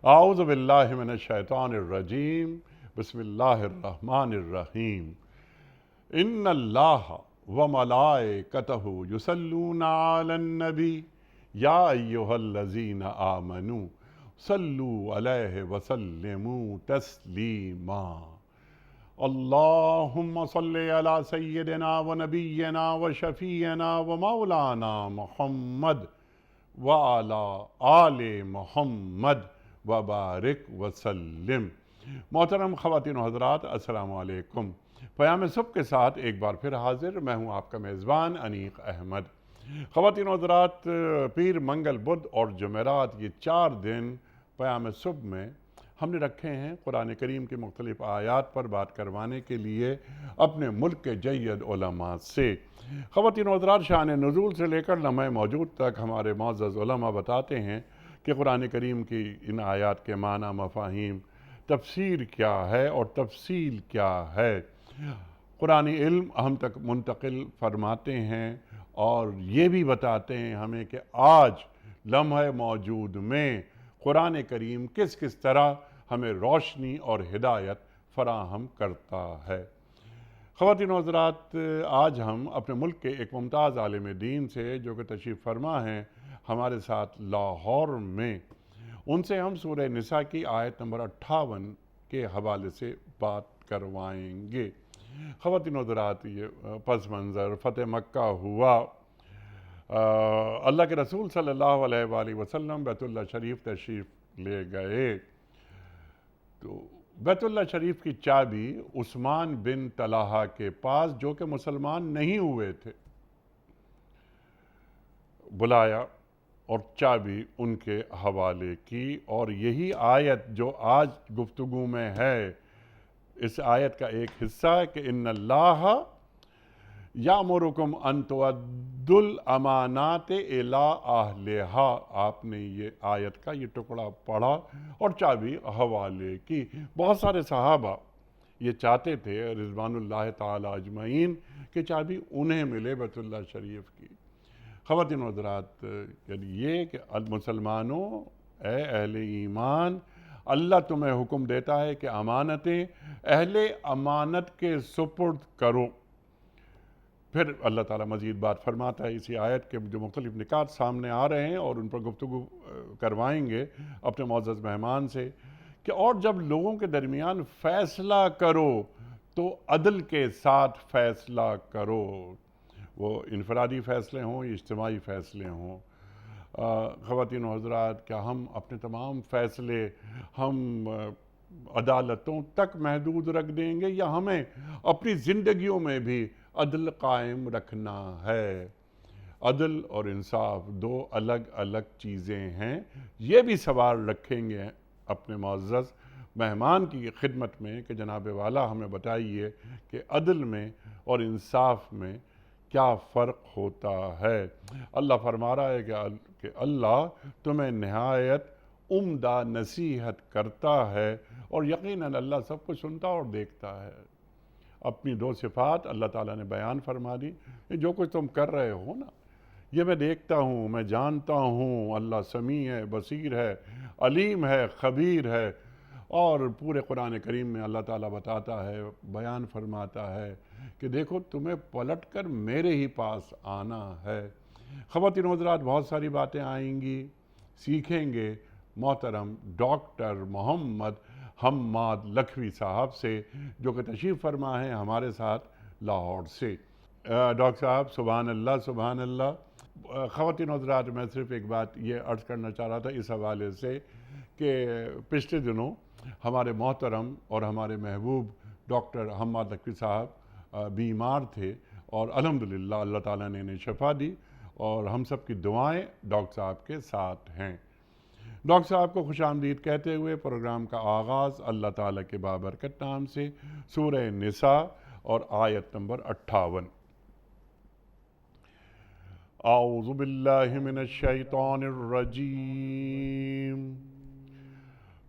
اعوذ باللہ من الشیطان الرجیم بسم اللہ الرحمن الرحیم ان اللہ وملائکتہ یصلون علی النبی یا ایہا الذین آمنوا صلوا علیہ وسلموا تسلیما اللہم صلی علی سیدنا ونبینا وشفیعنا ومولانا محمد وعلی آل محمد وبارک وسلم۔ محترم خواتین و حضرات، السلام علیکم۔ پیام صبح کے ساتھ ایک بار پھر حاضر، میں ہوں آپ کا میزبان انیق احمد۔ خواتین و حضرات، پیر، منگل، بدھ اور جمعرات، یہ 4 دن پیام صبح میں ہم نے رکھے ہیں قرآن کریم کی مختلف آیات پر بات کروانے کے لیے اپنے ملک کے جید علماء سے۔ خواتین و حضرات، شان نزول سے لے کر لمحہ موجود تک ہمارے معزز علماء بتاتے ہیں کہ قرآن کریم کی ان آیات کے معنی، مفاہیم، تفسیر کیا ہے اور تفصیل کیا ہے، قرآنی علم ہم تک منتقل فرماتے ہیں اور یہ بھی بتاتے ہیں ہمیں کہ آج لمحہ موجود میں قرآن کریم کس کس طرح ہمیں روشنی اور ہدایت فراہم کرتا ہے۔ خواتین و حضرات، آج ہم اپنے ملک کے ایک ممتاز عالم دین سے جو کہ تشریف فرما ہیں ہمارے ساتھ لاہور میں، ان سے ہم سورہ نساء کی آیت نمبر 58 کے حوالے سے بات کروائیں گے۔ خواتین و حضرات، یہ پس منظر فتح مکہ ہوا، اللہ کے رسول صلی اللہ علیہ وآلہ وسلم بیت اللہ شریف تشریف لے گئے تو بیت اللہ شریف کی چابی عثمان بن طلحہ کے پاس، جو کہ مسلمان نہیں ہوئے تھے، بلایا اور چابی ان کے حوالے کی۔ اور یہی آیت جو آج گفتگو میں ہے، اس آیت کا ایک حصہ ہے کہ ان اللہ یامرکم ان تؤدوا الامانات الی اہلہا۔ آپ نے یہ آیت کا یہ ٹکڑا پڑھا اور چابی حوالے کی۔ بہت سارے صحابہ یہ چاہتے تھے رضوان اللہ تعالی اجمعین کہ چابی انہیں ملے بیت اللہ شریف کی۔ خواتین و حضرات، یعنی یہ کہ مسلمانوں، اے اہل ایمان، اللہ تمہیں حکم دیتا ہے کہ امانتیں اہل امانت کے سپرد کرو۔ پھر اللہ تعالیٰ مزید بات فرماتا ہے اسی آیت کے جو مختلف نکات سامنے آ رہے ہیں اور ان پر گفتگو کروائیں گے اپنے معزز مہمان سے، کہ اور جب لوگوں کے درمیان فیصلہ کرو تو عدل کے ساتھ فیصلہ کرو، وہ انفرادی فیصلے ہوں یا اجتماعی فیصلے ہوں۔ خواتین و حضرات، کیا ہم اپنے تمام فیصلے ہم عدالتوں تک محدود رکھ دیں گے یا ہمیں اپنی زندگیوں میں بھی عدل قائم رکھنا ہے؟ عدل اور انصاف 2 الگ الگ چیزیں ہیں۔ یہ بھی سوال رکھیں گے اپنے معزز مہمان کی خدمت میں کہ جناب والا ہمیں بتائیے کہ عدل میں اور انصاف میں کیا فرق ہوتا ہے۔ اللہ فرما رہا ہے کہ اللہ تمہیں نہایت عمدہ نصیحت کرتا ہے اور یقیناً اللہ سب کچھ سنتا اور دیکھتا ہے۔ اپنی 2 صفات اللہ تعالیٰ نے بیان فرما دی، جو کچھ تم کر رہے ہو نا، یہ میں دیکھتا ہوں، میں جانتا ہوں۔ اللہ سمیع ہے، بصیر ہے، علیم ہے، خبیر ہے۔ اور پورے قرآن کریم میں اللہ تعالیٰ بتاتا ہے، بیان فرماتا ہے کہ دیکھو تمہیں پلٹ کر میرے ہی پاس آنا ہے۔ خواتین و حضرات، بہت ساری باتیں آئیں گی، سیکھیں گے محترم ڈاکٹر محمد حماد لکھوی صاحب سے، جو کہ تشریف فرما ہیں ہمارے ساتھ لاہور سے۔ ڈاکٹر صاحب، سبحان اللہ، سبحان اللہ۔ خواتین و حضرات، میں صرف ایک بات یہ عرض کرنا چاہ رہا تھا اس حوالے سے کہ پچھلے دنوں ہمارے محترم اور ہمارے محبوب ڈاکٹر حماد لکھوی صاحب بیمار تھے اور الحمدللہ اللہ تعالیٰ نے انہیں شفا دی اور ہم سب کی دعائیں ڈاکٹر صاحب کے ساتھ ہیں۔ ڈاکٹر صاحب کو خوش آمدید کہتے ہوئے پروگرام کا آغاز اللہ تعالیٰ کے بابرکت نام سے سورہ نساء اور آیت نمبر 58۔ اعوذ باللہ من الشیطان الرجیم،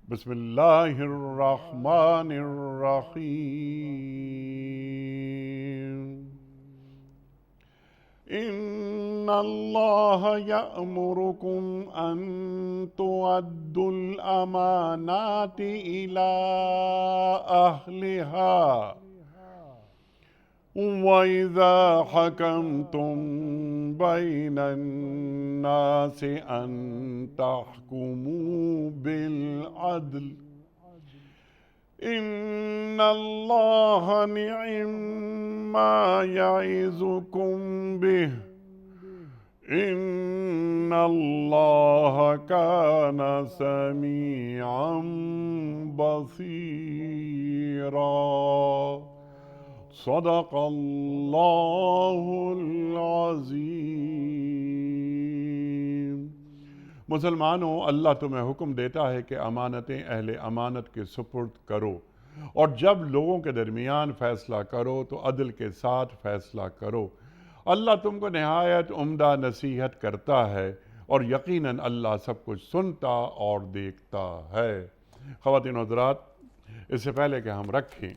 بسم اللہ الرحمن الرحیم۔ ان اللہ یأمرکم ان تؤدوا الامانات الی اہلہا وَإِذَا حَكَمْتُمْ بَيْنَ النَّاسِ أَن تَحْكُمُوا بِالْعَدْلِ إِنَّ اللَّهَ نِعِمَّا يَعِظُكُمْ بِهِ إِنَّ اللَّهَ كَانَ سَمِيعًا بَصِيرًا صدق اللہ العظیم۔ مسلمانوں، اللہ تمہیں حکم دیتا ہے کہ امانتیں اہل امانت کے سپرد کرو، اور جب لوگوں کے درمیان فیصلہ کرو تو عدل کے ساتھ فیصلہ کرو۔ اللہ تم کو نہایت عمدہ نصیحت کرتا ہے، اور یقیناً اللہ سب کچھ سنتا اور دیکھتا ہے۔ خواتین و حضرات، اس سے پہلے کہ ہم رکھیں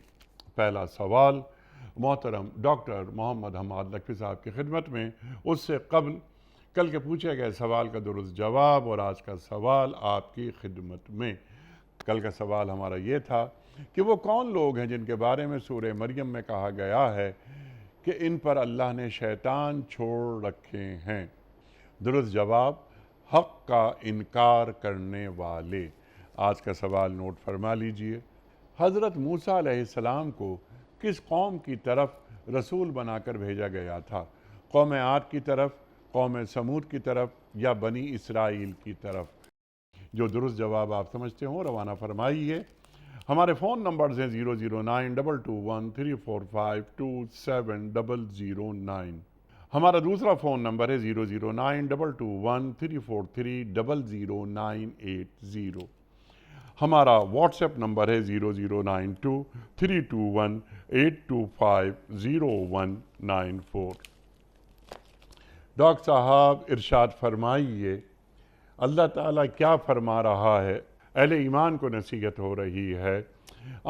پہلا سوال محترم ڈاکٹر محمد حماد نقوی صاحب کی خدمت میں، اس سے قبل کل کے پوچھے گئے سوال کا درست جواب اور آج کا سوال آپ کی خدمت میں۔ کل کا سوال ہمارا یہ تھا کہ وہ کون لوگ ہیں جن کے بارے میں سورہ مریم میں کہا گیا ہے کہ ان پر اللہ نے شیطان چھوڑ رکھے ہیں؟ درست جواب، حق کا انکار کرنے والے۔ آج کا سوال نوٹ فرما لیجئے۔ حضرت موسیٰ علیہ السلام کو کس قوم کی طرف رسول بنا کر بھیجا گیا تھا؟ قوم عاد کی طرف، قوم سمود کی طرف، یا بنی اسرائیل کی طرف؟ جو درست جواب آپ سمجھتے ہوں روانہ فرمائیے۔ ہمارے فون نمبرز ہیں 0092213452709۔ ہمارا دوسرا فون نمبر ہے 0092234300980۔ ہمارا واٹس ایپ نمبر ہے 009232182509194۔ ڈاکٹر صاحب ارشاد فرمائیے، اللہ تعالیٰ کیا فرما رہا ہے؟ اہل ایمان کو نصیحت ہو رہی ہے۔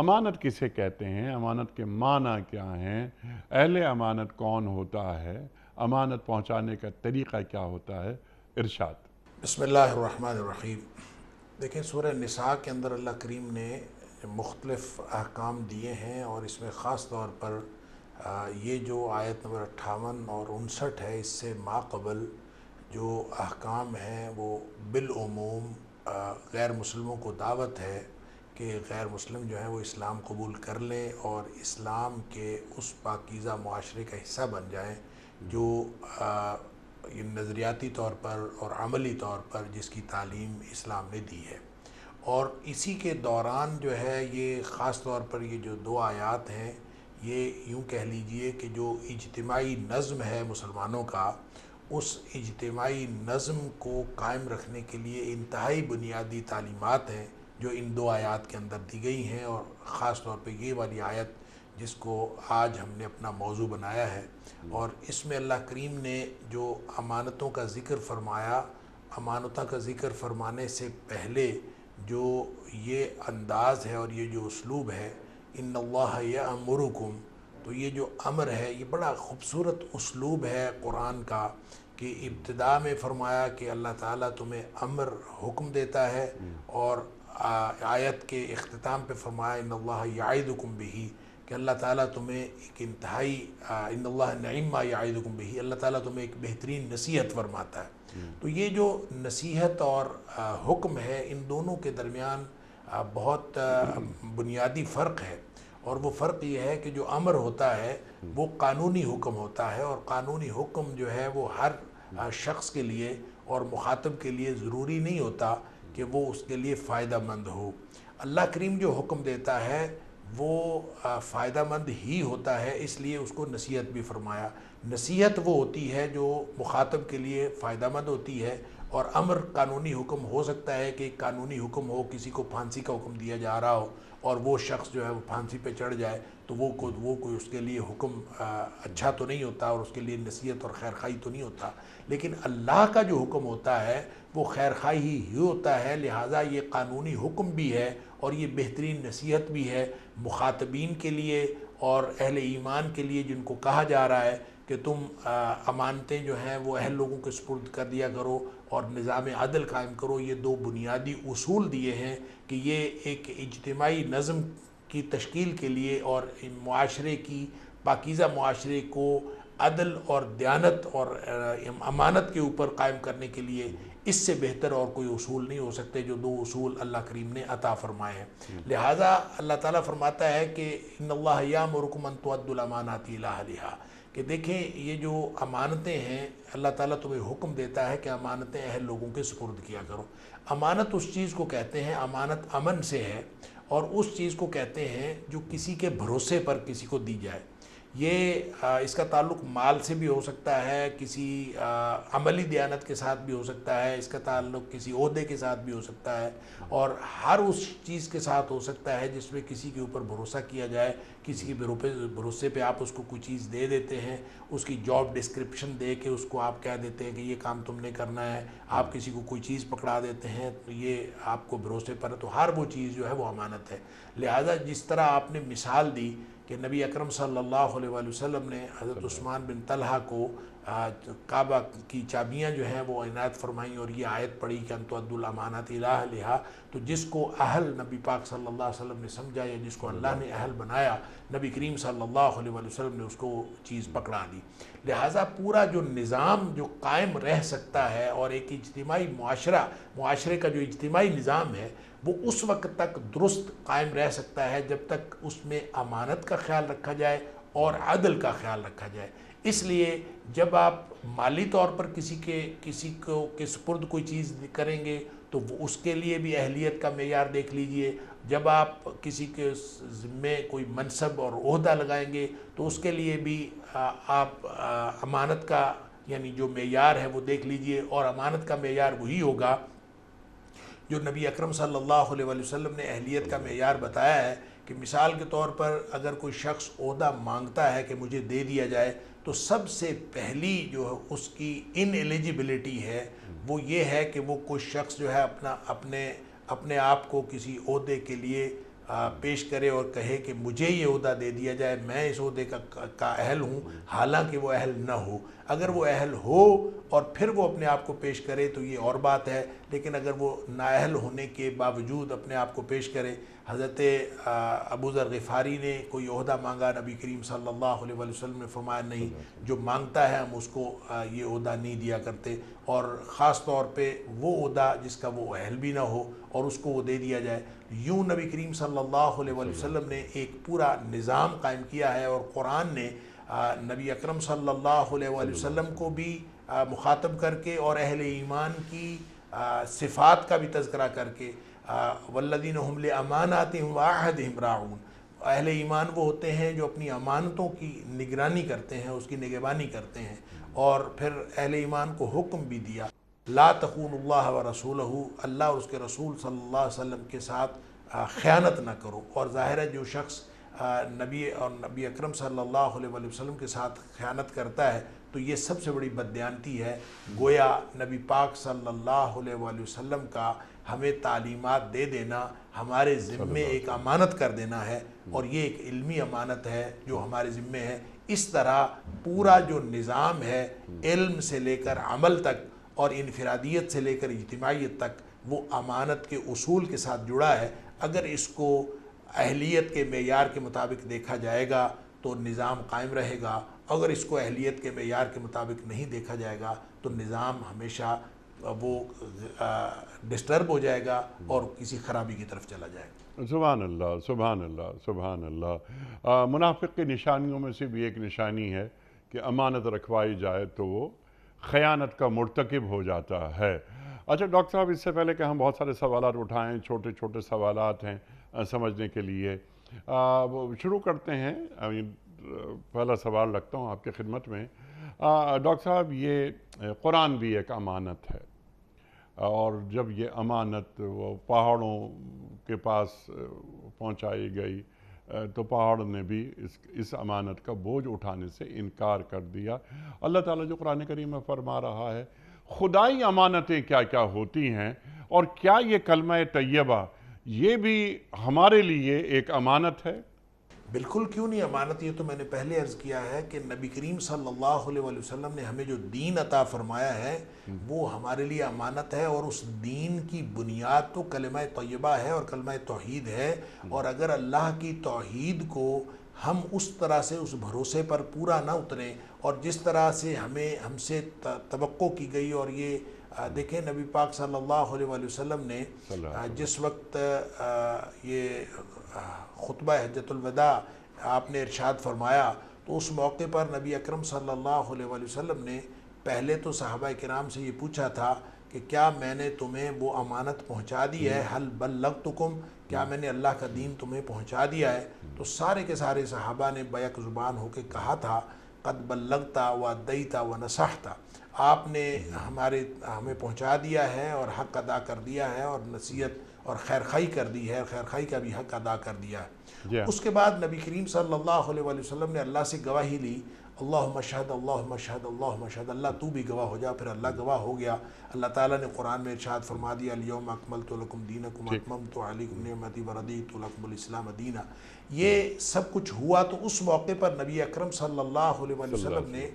امانت کسے کہتے ہیں؟ امانت کے معنی کیا ہیں؟ اہل امانت کون ہوتا ہے؟ امانت پہنچانے کا طریقہ کیا ہوتا ہے؟ ارشاد۔ بسم اللہ الرحمن الرحیم۔ دیکھیں، سورہ نساء کے اندر اللہ کریم نے مختلف احکام دیے ہیں، اور اس میں خاص طور پر یہ جو آیت نمبر 58 اور 59 ہے، اس سے ماقبل جو احکام ہیں وہ بالعموم غیر مسلموں کو دعوت ہے کہ غیر مسلم جو ہیں وہ اسلام قبول کر لیں اور اسلام کے اس پاکیزہ معاشرے کا حصہ بن جائیں جو نظریاتی طور پر اور عملی طور پر جس کی تعلیم اسلام نے دی ہے۔ اور اسی کے دوران جو ہے یہ خاص طور پر یہ جو دو آیات ہیں، یہ یوں کہہ لیجئے کہ جو اجتماعی نظم ہے مسلمانوں کا، اس اجتماعی نظم کو قائم رکھنے کے لیے انتہائی بنیادی تعلیمات ہیں جو ان دو آیات کے اندر دی گئی ہیں، اور خاص طور پہ یہ والی آیت جس کو آج ہم نے اپنا موضوع بنایا ہے۔ اور اس میں اللہ کریم نے جو امانتوں کا ذکر فرمایا، امانتوں کا ذکر فرمانے سے پہلے جو یہ انداز ہے اور یہ جو اسلوب ہے، ان اللہ یأمرکم، تو یہ جو امر ہے یہ بڑا خوبصورت اسلوب ہے قرآن کا، کہ ابتدا میں فرمایا کہ اللہ تعالیٰ تمہیں امر حکم دیتا ہے، اور آیت کے اختتام پہ فرمایا ان اللہ یعظکم بہ، کہ اللہ تعالیٰ تمہیں ایک انتہائی ان اللہ نعم ما یعظکم بہ، اللہ تعالیٰ تمہیں ایک بہترین نصیحت فرماتا ہے۔ تو یہ جو نصیحت اور حکم ہے، ان دونوں کے درمیان بہت بنیادی فرق ہے، اور وہ فرق یہ ہے کہ جو امر ہوتا ہے وہ قانونی حکم ہوتا ہے، اور قانونی حکم جو ہے وہ ہر شخص کے لیے اور مخاطب کے لیے ضروری نہیں ہوتا کہ وہ اس کے لیے فائدہ مند ہو۔ اللہ کریم جو حکم دیتا ہے وہ فائدہ مند ہی ہوتا ہے، اس لیے اس کو نصیحت بھی فرمایا۔ نصیحت وہ ہوتی ہے جو مخاطب کے لیے فائدہ مند ہوتی ہے، اور امر قانونی حکم ہو سکتا ہے کہ ایک قانونی حکم ہو، کسی کو پھانسی کا حکم دیا جا رہا ہو اور وہ شخص جو ہے وہ پھانسی پہ چڑھ جائے، تو وہ کوئی اس کے لیے حکم اچھا تو نہیں ہوتا، اور اس کے لیے نصیحت اور خیر خواہی تو نہیں ہوتا۔ لیکن اللہ کا جو حکم ہوتا ہے وہ خیر خواہی ہی ہوتا ہے، لہٰذا یہ قانونی حکم بھی ہے اور یہ بہترین نصیحت بھی ہے مخاطبین کے لیے اور اہل ایمان کے لیے، جن کو کہا جا رہا ہے کہ تم امانتیں جو ہیں وہ اہل لوگوں کے سپرد کر دیا کرو اور نظام عدل قائم کرو۔ یہ دو بنیادی اصول دیے ہیں کہ یہ ایک اجتماعی نظم کی تشکیل کے لیے اور معاشرے کی پاکیزہ معاشرے کو عدل اور دیانت اور امانت کے اوپر قائم کرنے کے لیے اس سے بہتر اور کوئی اصول نہیں ہو سکتے، جو دو اصول اللہ کریم نے عطا فرمائے ہیں۔ لہٰذا اللہ تعالیٰ فرماتا ہے کہ ان اللہ یامرکم ان تؤدوا الامانات الی اہلھا، کہ دیکھیں یہ جو امانتیں ہیں اللہ تعالیٰ تمہیں حکم دیتا ہے کہ امانتیں اہل لوگوں کے سپرد کیا کرو۔ امانت اس چیز کو کہتے ہیں، امانت امن سے ہے، اور اس چیز کو کہتے ہیں جو کسی کے بھروسے پر کسی کو دی جائے۔ یہ اس کا تعلق مال سے بھی ہو سکتا ہے، کسی عملی دیانت کے ساتھ بھی ہو سکتا ہے، اس کا تعلق کسی عہدے کے ساتھ بھی ہو سکتا ہے، اور ہر اس چیز کے ساتھ ہو سکتا ہے جس میں کسی کے اوپر بھروسہ کیا جائے، کسی کے بھروسے پہ آپ اس کو کوئی چیز دے دیتے ہیں، اس کی جاب ڈسکرپشن دے کے اس کو آپ کہہ دیتے ہیں کہ یہ کام تم نے کرنا ہے، آپ کسی کو کوئی چیز پکڑا دیتے ہیں تو یہ آپ کو بھروسے پر ہے، تو ہر وہ چیز جو ہے وہ امانت ہے۔ لہٰذا جس طرح آپ نے مثال دی کہ نبی اکرم صلی اللہ علیہ وآلہ وسلم نے حضرت عثمان بن طلحہ کو کعبہ کی چابیاں جو ہیں وہ عنایت فرمائیں اور یہ آیت پڑھی کہ ان تؤدوا الامانات الی اہلھا، تو جس کو اہل نبی پاک صلی اللہ علیہ وسلم نے سمجھا یا جس کو اللہ نے اہل بنایا، نبی کریم صلی اللہ علیہ وآلہ وسلم نے اس کو چیز پکڑا دی۔ لہٰذا پورا جو نظام جو قائم رہ سکتا ہے اور ایک اجتماعی معاشرے کا جو اجتماعی نظام ہے وہ اس وقت تک درست قائم رہ سکتا ہے جب تک اس میں امانت کا خیال رکھا جائے اور عدل کا خیال رکھا جائے۔ اس لیے جب آپ مالی طور پر کسی کو کے سپرد کوئی چیز کریں گے تو وہ اس کے لیے بھی اہلیت کا معیار دیکھ لیجئے، جب آپ کسی کے ذمے کوئی منصب اور عہدہ لگائیں گے تو اس کے لیے بھی آپ امانت کا یعنی جو معیار ہے وہ دیکھ لیجئے، اور امانت کا معیار وہی ہوگا جو نبی اکرم صلی اللہ علیہ وآلہ وسلم نے اہلیت کا معیار بتایا ہے، کہ مثال کے طور پر اگر کوئی شخص عہدہ مانگتا ہے کہ مجھے دے دیا جائے تو سب سے پہلی جو اس کی ان ایلیجیبلٹی ہے وہ یہ ہے کہ وہ کوئی شخص جو ہے اپنے آپ کو کسی عہدے کے لیے پیش کرے اور کہے کہ مجھے یہ عہدہ دے دیا جائے، میں اس عہدے کا اہل ہوں، حالانکہ وہ اہل نہ ہو۔ اگر وہ اہل ہو اور پھر وہ اپنے آپ کو پیش کرے تو یہ اور بات ہے، لیکن اگر وہ نااہل ہونے کے باوجود اپنے آپ کو پیش کرے، حضرت ابو ذر غفاری نے کوئی عہدہ مانگا، نبی کریم صلی اللہ علیہ وآلہ وسلم نے فرمایا نہیں، جو مانگتا ہے ہم اس کو یہ عہدہ نہیں دیا کرتے، اور خاص طور پہ وہ عہدہ جس کا وہ اہل بھی نہ ہو اور اس کو وہ دے دیا جائے۔ یوں نبی کریم صلی اللہ علیہ وآلہ وسلم نے ایک پورا نظام قائم کیا ہے، اور قرآن نے نبی اکرم صلی اللہ علیہ وآلہ وسلم کو بھی مخاطب کر کے اور اہل ایمان کی صفات کا بھی تذکرہ کر کے والذین هم لاماناتهم وعہدہم راعون، اہل ایمان وہ ہوتے ہیں جو اپنی امانتوں کی نگرانی کرتے ہیں، اس کی نگہبانی کرتے ہیں، اور پھر اہل ایمان کو حکم بھی دیا لا تخونوا اللہ ورسولہ، اللہ اور اس کے رسول صلی اللہ علیہ وسلم کے ساتھ خیانت نہ کرو۔ اور ظاہر ہے جو شخص نبی اکرم صلی اللہ علیہ وآلہ وسلم کے ساتھ خیانت کرتا ہے تو یہ سب سے بڑی بددیانتی ہے۔ گویا نبی پاک صلی اللہ علیہ وآلہ وسلم کا ہمیں تعلیمات دے دینا ہمارے ذمے ایک امانت کر دینا ہے، اور یہ ایک علمی امانت ہے جو ہمارے ذمے ہے۔ اس طرح پورا جو نظام ہے علم سے لے کر عمل تک اور انفرادیت سے لے کر اجتماعیت تک وہ امانت کے اصول کے ساتھ جڑا ہے۔ اگر اس کو اہلیت کے معیار کے مطابق دیکھا جائے گا تو نظام قائم رہے گا، اگر اس کو اہلیت کے معیار کے مطابق نہیں دیکھا جائے گا تو نظام ہمیشہ وہ ڈسٹرب ہو جائے گا اور کسی خرابی کی طرف چلا جائے گا۔ سبحان اللہ، سبحان اللہ، سبحان اللہ۔ منافق کی نشانیوں میں سے بھی ایک نشانی ہے کہ امانت رکھوائی جائے تو وہ خیانت کا مرتکب ہو جاتا ہے۔ اچھا ڈاکٹر صاحب، اس سے پہلے کہ ہم بہت سارے سوالات اٹھائیں، چھوٹے چھوٹے سوالات ہیں سمجھنے کے لیے، شروع کرتے ہیں۔ پہلا سوال رکھتا ہوں آپ کی خدمت میں۔ ڈاکٹر صاحب، یہ قرآن بھی ایک امانت ہے، اور جب یہ امانت وہ پہاڑوں کے پاس پہنچائی گئی تو پہاڑ نے بھی اس امانت کا بوجھ اٹھانے سے انکار کر دیا۔ اللہ تعالیٰ جو قرآن کریم میں فرما رہا ہے، خدائی امانتیں کیا کیا ہوتی ہیں، اور کیا یہ کلمہ طیبہ یہ بھی ہمارے لیے ایک امانت ہے؟ بالکل کیوں نہیں امانت، یہ تو میں نے پہلے عرض کیا ہے کہ نبی کریم صلی اللہ علیہ وآلہ وسلم نے ہمیں جو دین عطا فرمایا ہے وہ ہمارے لیے امانت ہے، اور اس دین کی بنیاد تو کلمہ طیبہ ہے اور کلمہ توحید ہے، اور اگر اللہ کی توحید کو ہم اس طرح سے اس بھروسے پر پورا نہ اتریں، اور جس طرح سے ہم سے توقع کی گئی، اور یہ دیکھیں نبی پاک صلی اللہ علیہ وآلہ وسلم نے جس وقت یہ خطبہ حجۃ الوداع آپ نے ارشاد فرمایا، تو اس موقع پر نبی اکرم صلی اللہ علیہ وآلہ وسلم نے پہلے تو صحابہ کرام سے یہ پوچھا تھا کہ کیا میں نے تمہیں وہ امانت پہنچا دی ہے، حل بلغتکم، کیا میں نے اللہ کا دین تمہیں پہنچا دیا ہے؟ تو سارے کے سارے صحابہ نے بیک زبان ہو کے کہا تھا قد بلغتا و ادیتا و نصحتا، آپ نے ہمیں پہنچا دیا ہے اور حق ادا کر دیا ہے، اور نصیحت اور خیرخواہی کر دی ہے، خیرخواہی کا بھی حق ادا کر دیا ہے۔ اس کے بعد نبی کریم صلی اللہ علیہ وآلہ وسلم نے اللہ سے گواہی لی، اللہم اشہد اللہم اشہد اللہم اشہد، اللہ تو بھی گواہ ہو جا، پھر اللہ گواہ ہو گیا۔ اللہ تعالیٰ نے قرآن میں ارشاد فرما دیا الیوم اکملت لکم دینکم اتممت علیکم نعمتی ورضیت لکم الاسلام دینا۔ یہ سب کچھ ہوا تو اس موقع پر نبی اکرم صلی اللہ علیہ وآلہ وسلم نے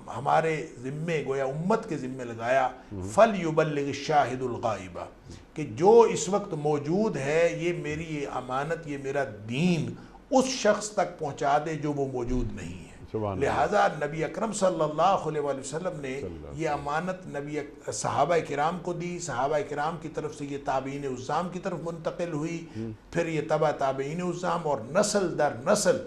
ہمارے ذمے، گویا امت کے ذمے لگایا فَلْيُبَلِّغِ الشَّاهِدُ الْغَائِبَ، کہ جو اس وقت موجود ہے یہ میری یہ امانت، یہ میرا دین اس شخص تک پہنچا دے جو وہ موجود نہیں ہے۔ لہٰذا نبی اکرم صلی اللہ علیہ وآلہ وسلم نے یہ امانت صحابہ کرام کو دی، صحابہ کرام کی طرف سے یہ تابعین عظام کی طرف منتقل ہوئی، پھر یہ تبع تابعین عظام، اور نسل در نسل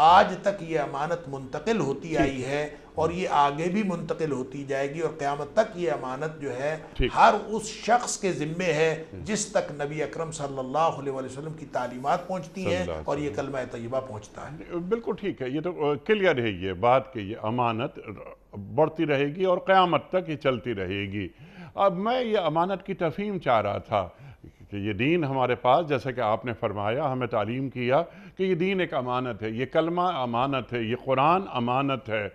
آج تک یہ امانت منتقل ہوتی آئی ہے، اور یہ آگے بھی منتقل ہوتی جائے گی، اور قیامت تک یہ امانت جو ہے ہر اس شخص کے ذمے ہے جس تک نبی اکرم صلی اللہ علیہ وآلہ وسلم کی تعلیمات پہنچتی ہیں اور یہ کلمہ طیبہ پہنچتا ہے۔ بالکل ٹھیک ہے، یہ تو کلیئر ہے یہ بات کہ یہ امانت بڑھتی رہے گی اور قیامت تک یہ چلتی رہے گی۔ اب میں یہ امانت کی تفہیم چاہ رہا تھا کہ یہ دین ہمارے پاس، جیسے کہ آپ نے فرمایا، ہمیں تعلیم کیا کہ یہ دین ایک امانت ہے، یہ کلمہ امانت ہے، یہ قرآن امانت ہے،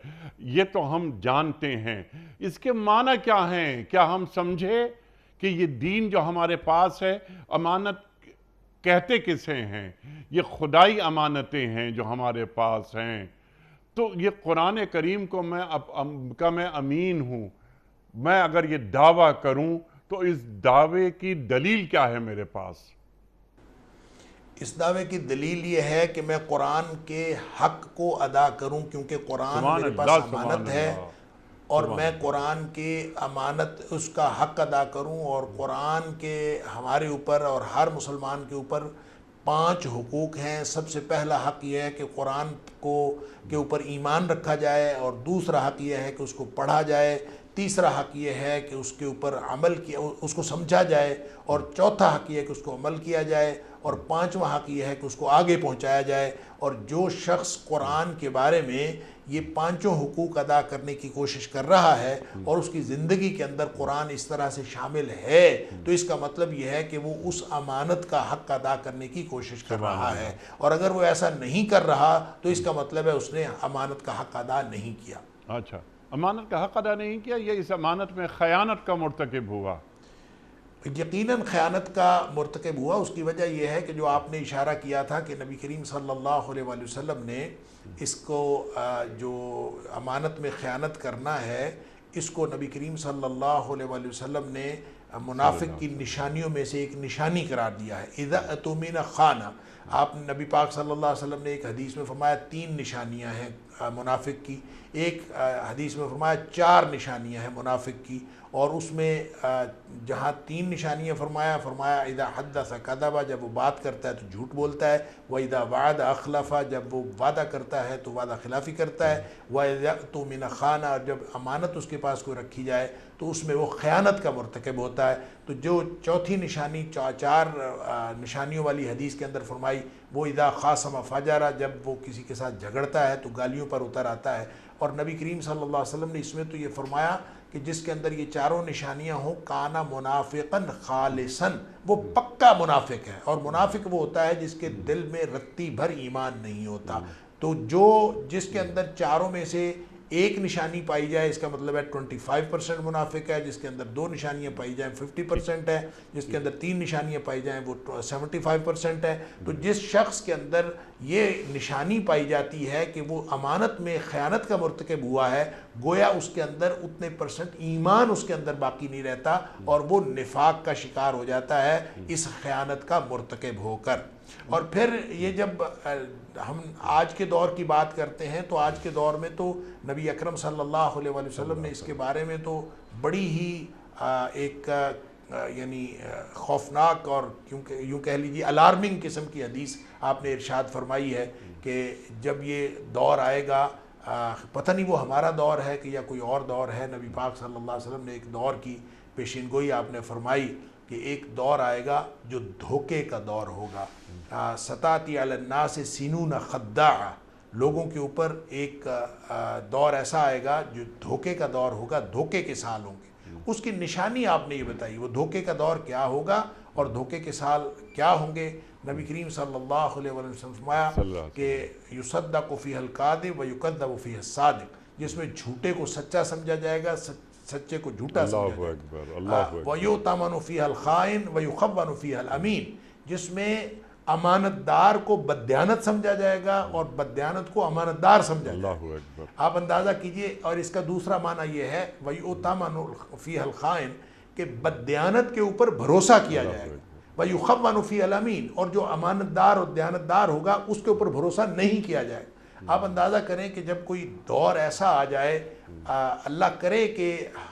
یہ تو ہم جانتے ہیں۔ اس کے معنی کیا ہیں؟ کیا ہم سمجھے کہ یہ دین جو ہمارے پاس ہے، امانت کہتے کسے ہیں؟ یہ خدائی امانتیں ہیں جو ہمارے پاس ہیں۔ تو یہ قرآن کریم کو میں امین ہوں، میں اگر یہ دعویٰ کروں تو اس دعوے کی دلیل کیا ہے میرے پاس؟ اس دعوے کی دلیل یہ ہے کہ میں قرآن کے حق کو ادا کروں، کیونکہ قرآن میرے پاس امانت ہے، اور میں قرآن کے امانت اس کا حق ادا کروں، اور قرآن کے ہمارے اوپر اور ہر مسلمان کے اوپر 5 حقوق ہیں۔ سب سے پہلا حق یہ ہے کہ قرآن کے اوپر ایمان رکھا جائے، اور دوسرا حق یہ ہے کہ اس کو پڑھا جائے، تیسرا حق یہ ہے کہ اس کے اوپر عمل کیا، اس کو سمجھا جائے، اور چوتھا حق یہ ہے کہ اس کو عمل کیا جائے، اور 5واں حق یہ ہے کہ اس کو آگے پہنچایا جائے۔ اور جو شخص قرآن کے بارے میں یہ 5 حقوق ادا کرنے کی کوشش کر رہا ہے اور اس کی زندگی کے اندر قرآن اس طرح سے شامل ہے، تو اس کا مطلب یہ ہے کہ وہ اس امانت کا حق ادا کرنے کی کوشش کر رہا ہے، اور اگر وہ ایسا نہیں کر رہا تو اس کا مطلب ہے اس نے امانت کا حق ادا نہیں کیا۔ اچھا، امانت کا حق ادا نہیں کیا، یہ اس امانت میں خیانت کا مرتکب ہوا؟ یقیناً خیانت کا مرتکب ہوا۔ اس کی وجہ یہ ہے کہ جو آپ نے اشارہ کیا تھا کہ نبی کریم صلی اللہ علیہ وآلہ وسلم نے اس کو جو امانت میں خیانت کرنا ہے، اس کو نبی کریم صلی اللہ علیہ وآلہ وسلم نے منافق کی نشانیوں میں سے ایک نشانی قرار دیا ہے۔ اذا اؤتمن خان، آپ نبی پاک صلی اللہ علیہ وسلم نے ایک حدیث میں فرمایا 3 نشانیاں ہیں منافق کی، ایک حدیث میں فرمایا 4 نشانیاں ہیں منافق کی، اور اس میں جہاں 3 نشانیاں فرمایا اذا حدث کذب، جب وہ بات کرتا ہے تو جھوٹ بولتا ہے، واذا وعد اخلف، جب وہ وعدہ کرتا ہے تو وعدہ خلافی کرتا ہے، واذا اؤتمن خان، اور جب امانت اس کے پاس کوئی رکھی جائے تو اس میں وہ خیانت کا مرتکب ہوتا ہے۔ تو جو چوتھی نشانی 4 نشانیوں والی حدیث کے اندر فرمائی، وہ اذا خاصم فجر، جب وہ کسی کے ساتھ جھگڑتا ہے تو گالیوں پر اتر آتا ہے۔ اور نبی کریم صلی اللہ علیہ وسلم نے اس میں تو یہ فرمایا کہ جس کے اندر یہ 4 نشانیاں ہوں، کانا منافقاً خالصاً، وہ پکا منافق ہے، اور منافق وہ ہوتا ہے جس کے دل میں رتی بھر ایمان نہیں ہوتا۔ تو جس کے اندر 4 میں سے ایک نشانی پائی جائے اس کا مطلب ہے 25% منافق ہے، جس کے اندر 2 نشانیاں پائی جائیں 50% ہے، جس کے اندر 3 نشانیاں پائی جائیں وہ 75% ہے۔ تو جس شخص کے اندر یہ نشانی پائی جاتی ہے کہ وہ امانت میں خیانت کا مرتکب ہوا ہے، گویا اس کے اندر اتنے % ایمان اس کے اندر باقی نہیں رہتا اور وہ نفاق کا شکار ہو جاتا ہے اس خیانت کا مرتکب ہو کر۔ اور پھر یہ جب ہم آج کے دور کی بات کرتے ہیں تو آج کے دور میں تو نبی اکرم صلی اللہ علیہ وسلم نے اس کے بارے میں تو بڑی ہی ایک یعنی خوفناک اور کیونکہ یوں کہہ لیجیے الارمنگ قسم کی حدیث آپ نے ارشاد فرمائی ہے کہ جب یہ دور آئے گا، پتہ نہیں وہ ہمارا دور ہے کہ یا کوئی اور دور ہے، نبی پاک صلی اللہ علیہ وسلم نے ایک دور کی پیشین گوئی آپ نے فرمائی کہ ایک دور آئے گا جو دھوکے کا دور ہوگا۔ ستاتی علی الناس سنون خداع، لوگوں کے اوپر ایک دور ایسا آئے گا جو دھوکے کا دور ہوگا، دھوکے کے سال ہوں گے۔ اس کی نشانی آپ نے یہ بتائی، وہ دھوکے کا دور کیا ہوگا اور دھوکے کے سال کیا ہوں گے؟ نبی کریم صلی اللہ علیہ وسلم فرمایا کہ یصدق فیہ الکاذب و یکذب فیہ الصادق، جس میں جھوٹے کو سچا سمجھا جائے گا، سچے کو جھوٹا سمجھا جائے گا۔ وَيُؤْتَمَنُ فِيهَا الْخَائِنُ وَيُخَوَّنُ فِيهَا الْأَمِينُ، جس میں امانت دار کو بدیانت سمجھا جائے گا اور بدیانت کو امانت دار سمجھا جائے گا۔ آپ اندازہ کیجئے، اور اس کا دوسرا معنی یہ ہے وَيُؤْتَمَنُ فِيهَا الْخَائِنُ کہ بدیانت کے اوپر بھروسہ کیا جائے گا، وَيُخَوَّنُ فِيهَا الْأَمِينُ اور جو امانت دار اور دیانت دار ہوگا اس کے اوپر بھروسہ نہیں کیا جائے گا۔ آپ اندازہ کریں کہ جب کوئی دور ایسا آ جائے، اللہ کرے کہ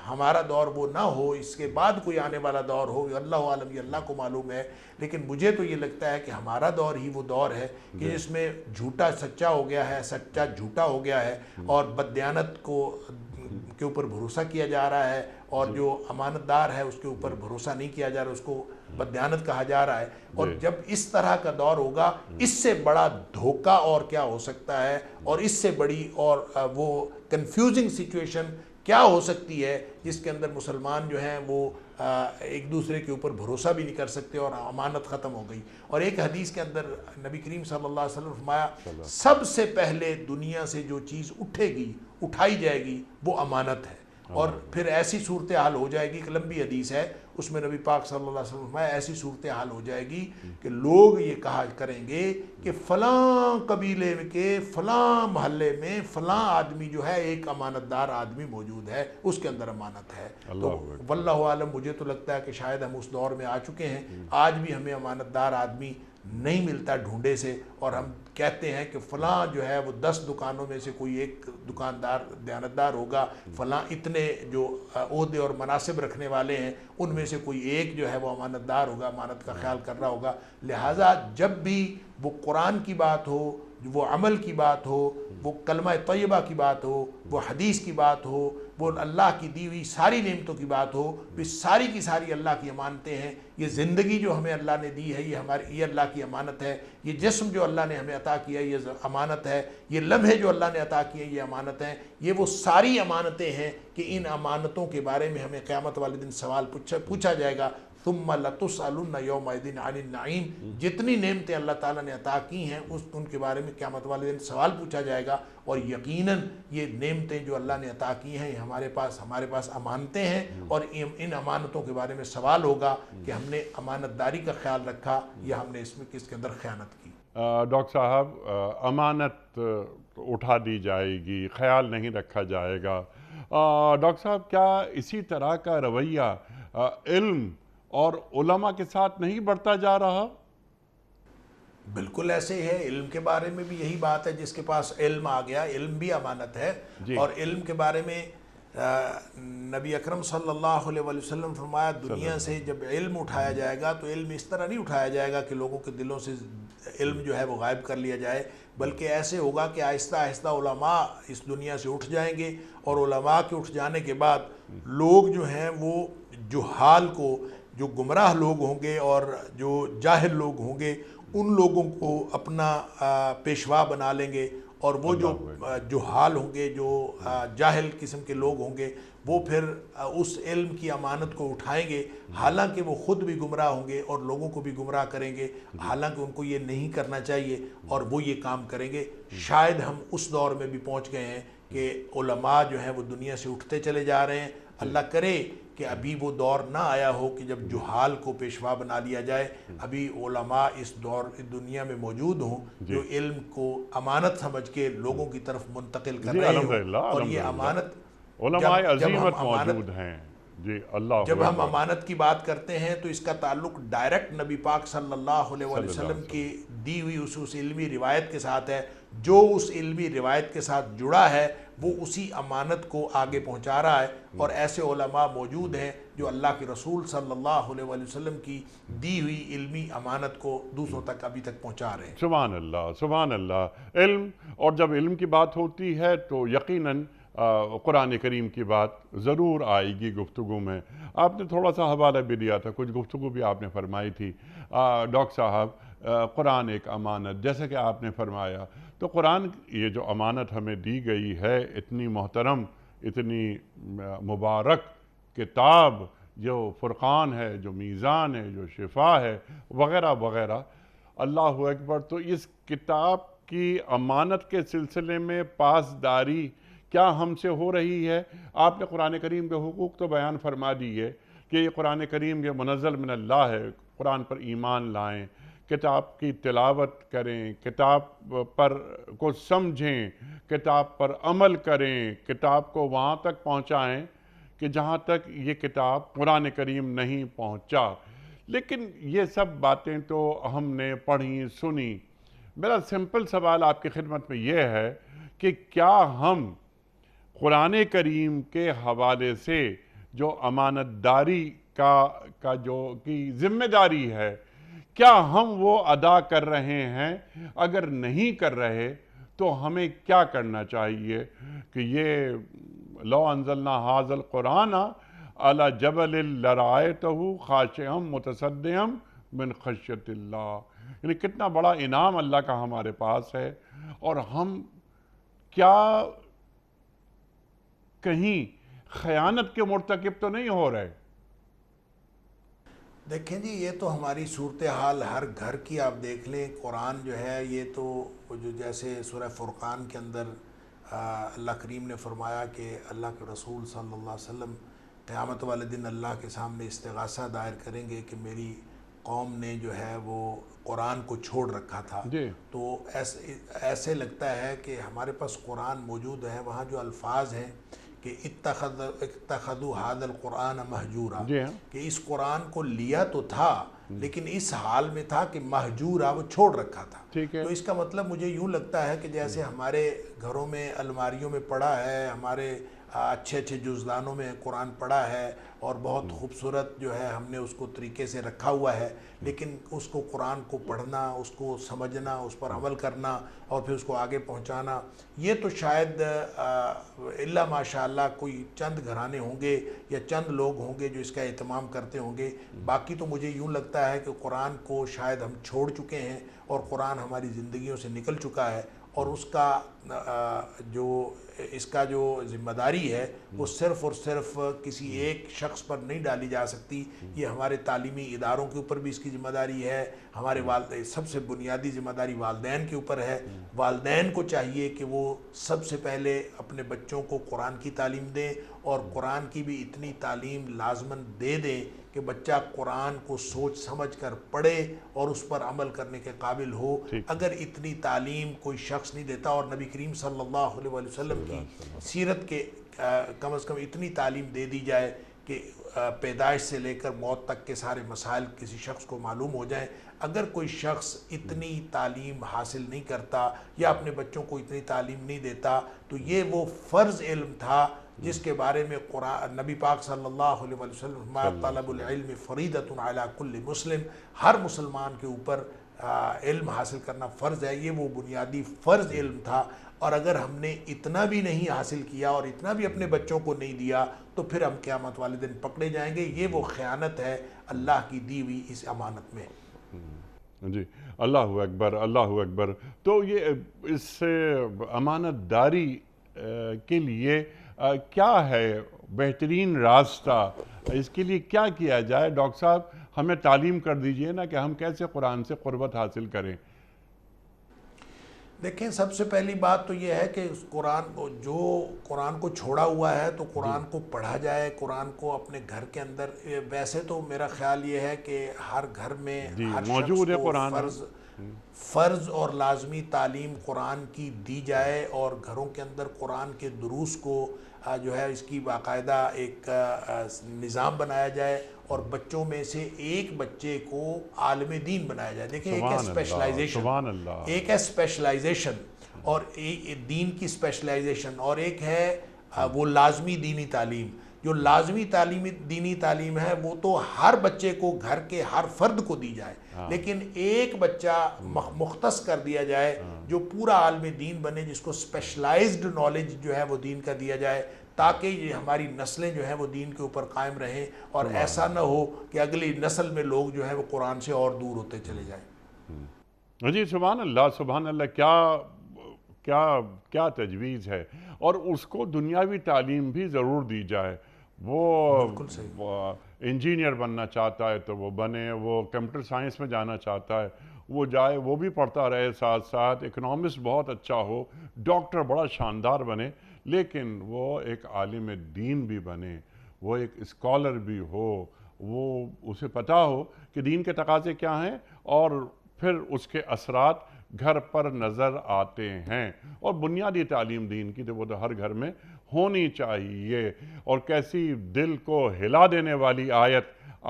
ہمارا دور وہ نہ ہو، اس کے بعد کوئی آنے والا دور ہو، اللہ عالم، یہ اللہ کو معلوم ہے، لیکن مجھے تو یہ لگتا ہے کہ ہمارا دور ہی وہ دور ہے کہ جس میں جھوٹا سچا ہو گیا ہے، سچا جھوٹا ہو گیا ہے اور بدیانت کے اوپر بھروسہ کیا جا رہا ہے، اور جو امانت دار ہے اس کے اوپر بھروسہ نہیں کیا جا رہا، اس کو بدیانت کہا جا رہا ہے۔ اور جب اس طرح کا دور ہوگا، اس سے بڑا دھوکہ اور کیا ہو سکتا ہے، اور اس سے بڑی اور وہ کنفیوزنگ سچویشن کیا ہو سکتی ہے جس کے اندر مسلمان جو ہیں وہ ایک دوسرے کے اوپر بھروسہ بھی نہیں کر سکتے اور امانت ختم ہو گئی۔ اور ایک حدیث کے اندر نبی کریم صلی اللہ علیہ وسلم فرمایا سب سے پہلے دنیا سے جو چیز اٹھائی جائے گی وہ امانت ہے، اور پھر ایسی صورتحال ہو جائے گی، ایک لمبی حدیث ہے اس میں نبی پاک صلی اللہ علیہ وسلم فرمایا ایسی صورتحال ہو جائے گی کہ لوگ یہ کہا کریں گے کہ فلاں قبیلے کے فلاں محلے میں فلاں آدمی جو ہے ایک امانت دار آدمی موجود ہے، اس کے اندر امانت ہے۔ تو واللہ عالم، مجھے تو لگتا ہے کہ شاید ہم اس دور میں آ چکے ہیں، آج بھی ہمیں امانت دار آدمی نہیں ملتا ڈھونڈے سے، اور ہم کہتے ہیں کہ فلاں جو ہے وہ 10 دکانوں میں سے کوئی ایک دکاندار دیانتدار ہوگا، فلاں اتنے جو عہدے اور مناصب رکھنے والے ہیں ان میں سے کوئی ایک جو ہے وہ امانت دار ہوگا، امانت کا خیال کر رہا ہوگا۔ لہٰذا جب بھی وہ قرآن کی بات ہو، وہ عمل کی بات ہو، وہ کلمہ طیبہ کی بات ہو، وہ حدیث کی بات ہو، وہ اللہ کی دی ہوئی ساری نعمتوں کی بات ہو، وہ ساری کی ساری اللہ کی امانتیں ہیں۔ یہ زندگی جو ہمیں اللہ نے دی ہے یہ اللہ کی امانت ہے، یہ جسم جو اللہ نے ہمیں عطا کیا ہے یہ امانت ہے، یہ لمحے جو اللہ نے عطا کیے یہ امانت ہیں، یہ وہ ساری امانتیں ہیں کہ ان امانتوں کے بارے میں ہمیں قیامت والے دن سوال پوچھا جائے گا۔ ثم لتسألن یومئذ عن النعیم، جتنی نعمتیں اللہ تعالیٰ نے عطا کی ہیں ان کے بارے میں قیامت والے دن سوال پوچھا جائے گا، اور یقیناً یہ نعمتیں جو اللہ نے عطا کی ہیں ہمارے پاس امانتیں ہیں، اور ان امانتوں کے بارے میں سوال ہوگا کہ ہم نے امانت داری کا خیال رکھا یا ہم نے اس میں کس کے اندر خیانت کی۔ ڈاکٹر صاحب، امانت اٹھا دی جائے گی، خیال نہیں رکھا جائے گا۔ ڈاکٹر صاحب، کیا اسی طرح کا رویہ علم اور علماء کے ساتھ نہیں بڑھتا جا رہا؟ بالکل ایسے ہے، علم کے بارے میں بھی یہی بات ہے، جس کے پاس علم آ گیا، علم بھی امانت ہے۔ اور علم کے بارے میں نبی اکرم صلی اللہ علیہ وسلم فرمایا دنیا سے جب علم اٹھایا جائے گا تو علم اس طرح نہیں اٹھایا جائے گا کہ لوگوں کے دلوں سے علم جو ہے وہ غائب کر لیا جائے، بلکہ ایسے ہوگا کہ آہستہ آہستہ علماء اس دنیا سے اٹھ جائیں گے، اور علماء کے اٹھ جانے کے بعد لوگ جو ہیں وہ جہال کو، جو گمراہ لوگ ہوں گے اور جو جاہل لوگ ہوں گے، ان لوگوں کو اپنا پیشوا بنا لیں گے، اور وہ جو جہال ہوں گے، جو جاہل قسم کے لوگ ہوں گے، وہ پھر اس علم کی امانت کو اٹھائیں گے، حالانکہ وہ خود بھی گمراہ ہوں گے اور لوگوں کو بھی گمراہ کریں گے، حالانکہ ان کو یہ نہیں کرنا چاہیے، اور وہ یہ کام کریں گے۔ شاید ہم اس دور میں بھی پہنچ گئے ہیں کہ علماء جو ہیں وہ دنیا سے اٹھتے چلے جا رہے ہیں. اللہ کرے کہ ابھی وہ دور نہ آیا ہو کہ جب جہال کو پیشوا بنا لیا جائے. ابھی علماء اس دنیا میں موجود ہوں جو علم کو امانت سمجھ کے لوگوں کی طرف منتقل کر رہے ہوں, اور یہ امانت علماء عظیمت موجود ہیں. جی اللہ جب ہم امانت کی بات کرتے ہیں تو اس کا تعلق ڈائریکٹ نبی پاک صلی اللہ علیہ وسلم کی دی ہوئی اس علمی روایت کے ساتھ ہے. جو اس علمی روایت کے ساتھ جڑا ہے وہ اسی امانت کو آگے پہنچا رہا ہے, اور ایسے علماء موجود ہیں جو اللہ کے رسول صلی اللہ علیہ وسلم کی دی ہوئی علمی امانت کو دوسروں تک ابھی تک پہنچا رہے ہیں. سبحان اللہ, سبحان اللہ. علم, اور جب علم کی بات ہوتی ہے تو یقیناً قرآن کریم کی بات ضرور آئے گی گفتگو میں. آپ نے تھوڑا سا حوالہ بھی دیا تھا, کچھ گفتگو بھی آپ نے فرمائی تھی. ڈاکٹر صاحب, قرآن ایک امانت, جیسے کہ آپ نے فرمایا, تو قرآن یہ جو امانت ہمیں دی گئی ہے, اتنی محترم, اتنی مبارک کتاب, جو فرقان ہے, جو میزان ہے, جو شفا ہے, وغیرہ وغیرہ, اللہ اکبر. تو اس کتاب کی امانت کے سلسلے میں پاسداری کیا ہم سے ہو رہی ہے؟ آپ نے قرآن کریم کے حقوق تو بیان فرما دیے کہ یہ قرآن کریم یہ منزل من اللہ ہے, قرآن پر ایمان لائیں, کتاب کی تلاوت کریں, کتاب پر کو سمجھیں, کتاب پر عمل کریں, کتاب کو وہاں تک پہنچائیں کہ جہاں تک یہ کتاب قرآن کریم نہیں پہنچا. لیکن یہ سب باتیں تو ہم نے پڑھی سنی. میرا سمپل سوال آپ کی خدمت میں یہ ہے کہ کیا ہم قرآن کریم کے حوالے سے جو امانت داری کا جو کی ذمہ داری ہے, کیا ہم وہ ادا کر رہے ہیں؟ اگر نہیں کر رہے تو ہمیں کیا کرنا چاہیے کہ یہ لو انزلنا ھذا القرآن علی جبل لرأیتہ خاشعا متصدعا من خشیۃ اللہ. یعنی کتنا بڑا انعام اللہ کا ہمارے پاس ہے, اور ہم کیا کہیں خیانت کے مرتکب تو نہیں ہو رہے؟ دیکھیں جی, یہ تو ہماری صورتحال ہر گھر کی آپ دیکھ لیں. قرآن جو ہے یہ تو جو جیسے سورہ فرقان کے اندر اللہ کریم نے فرمایا کہ اللہ کے رسول صلی اللہ علیہ وسلم قیامت والے دن اللہ کے سامنے استغاثہ دائر کریں گے کہ میری قوم نے جو ہے وہ قرآن کو چھوڑ رکھا تھا. تو ایسے لگتا ہے کہ ہمارے پاس قرآن موجود ہے, وہاں جو الفاظ ہیں کہ اتخذوا ھذا القرآن مہجورا, کہ اس قرآن کو لیا تو تھا لیکن اس حال میں تھا کہ مہجورا, وہ چھوڑ رکھا تھا. تو اس کا مطلب مجھے یوں لگتا ہے کہ جیسے ہمارے گھروں میں الماریوں میں پڑا ہے, ہمارے اچھے اچھے جزدانوں میں قرآن پڑا ہے, اور بہت خوبصورت جو ہے ہم نے اس کو طریقے سے رکھا ہوا ہے, لیکن اس کو قرآن کو پڑھنا, اس کو سمجھنا, اس پر عمل کرنا اور پھر اس کو آگے پہنچانا, یہ تو شاید الا ماشاء اللہ کوئی چند گھرانے ہوں گے یا چند لوگ ہوں گے جو اس کا اہتمام کرتے ہوں گے. باقی تو مجھے یوں لگتا ہے کہ قرآن کو شاید ہم چھوڑ چکے ہیں, اور قرآن ہماری زندگیوں سے نکل چکا ہے, اور اس کا جو ذمہ داری ہے وہ صرف اور صرف کسی ایک شخص پر نہیں ڈالی جا سکتی. یہ ہمارے تعلیمی اداروں کے اوپر بھی اس کی ذمہ داری ہے, ہمارے سب سے بنیادی ذمہ داری والدین کے اوپر ہے. والدین کو چاہیے کہ وہ سب سے پہلے اپنے بچوں کو قرآن کی تعلیم دیں, اور قرآن کی بھی اتنی تعلیم لازماً دے دیں کہ بچہ قرآن کو سوچ سمجھ کر پڑھے اور اس پر عمل کرنے کے قابل ہو. اگر اتنی تعلیم کوئی شخص نہیں دیتا, اور نبی کریم صلی اللہ علیہ وسلم کی سیرت کے کم از کم اتنی تعلیم دے دی جائے کہ پیدائش سے لے کر موت تک کے سارے مسائل کسی شخص کو معلوم ہو جائیں. اگر کوئی شخص اتنی تعلیم حاصل نہیں کرتا یا اپنے بچوں کو اتنی تعلیم نہیں دیتا, تو یہ وہ فرض علم تھا جس کے بارے میں نبی پاک صلی اللہ علیہ وسلم طلب العلم فریضۃ علی کل مسلم, ہر مسلمان کے اوپر علم حاصل کرنا فرض ہے. یہ وہ بنیادی فرض علم تھا, اور اگر ہم نے اتنا بھی نہیں حاصل کیا اور اتنا بھی اپنے بچوں کو نہیں دیا تو پھر ہم قیامت والے دن پکڑے جائیں گے. یہ وہ خیانت ہے اللہ کی دی ہوئی اس امانت میں. جی, اللہ اکبر, اللہ اکبر. تو یہ اس امانت داری کے لیے کیا ہے بہترین راستہ؟ اس کے لیے کیا کیا جائے؟ ڈاکٹر صاحب ہمیں تعلیم کر دیجئے نا کہ ہم کیسے قرآن سے قربت حاصل کریں. دیکھیں سب سے پہلی بات تو یہ ہے کہ اس قرآن کو چھوڑا ہوا ہے تو قرآن کو پڑھا جائے، قرآن کو اپنے گھر کے اندر، ویسے تو میرا خیال یہ ہے کہ ہر گھر میں جی ہر شخص موجود ہے کو قرآن میں۔ فرض اور لازمی تعلیم قرآن کی دی جائے، اور گھروں کے اندر قرآن کے دروس کو جو ہے اس کی باقاعدہ ایک نظام بنایا جائے، اور بچوں میں سے ایک بچے کو عالم دین بنایا جائے۔ دیکھیں ایک ہے سبحان اللہ، اسپیشلائزیشن، سبحان اللہ۔ ایک ہے اسپیشلائزیشن اور دین کی اسپیشلائزیشن، اور ایک ہے وہ لازمی دینی تعلیم۔ جو لازمی دینی تعلیم ہے وہ تو ہر بچے کو، گھر کے ہر فرد کو دی جائے، لیکن ایک بچہ مختص کر دیا جائے جو پورا عالم دین بنے، جس کو اسپیشلائزڈ نالج جو ہے وہ دین کا دیا جائے، تاکہ یہ ہماری نسلیں جو ہیں وہ دین کے اوپر قائم رہیں، اور ایسا نہ ہو کہ اگلی نسل میں لوگ جو ہیں وہ قرآن سے اور دور ہوتے چلے جائیں۔ جی سبحان اللہ، سبحان اللہ، کیا کیا کیا تجویز ہے، اور اس کو دنیاوی تعلیم بھی ضرور دی جائے۔ بالکل صحیح۔ وہ انجینئر بننا چاہتا ہے تو وہ بنے، وہ کمپیوٹر سائنس میں جانا چاہتا ہے وہ جائے، وہ بھی پڑھتا رہے، ساتھ ساتھ اکنامسٹ بہت اچھا ہو، ڈاکٹر بڑا شاندار بنے، لیکن وہ ایک عالم دین بھی بنے، وہ ایک اسکالر بھی ہو، وہ اسے پتہ ہو کہ دین کے تقاضے کیا ہیں، اور پھر اس کے اثرات گھر پر نظر آتے ہیں۔ اور بنیادی تعلیم دین کی تو وہ تو ہر گھر میں ہونی چاہیے۔ اور کیسی دل کو ہلا دینے والی آیت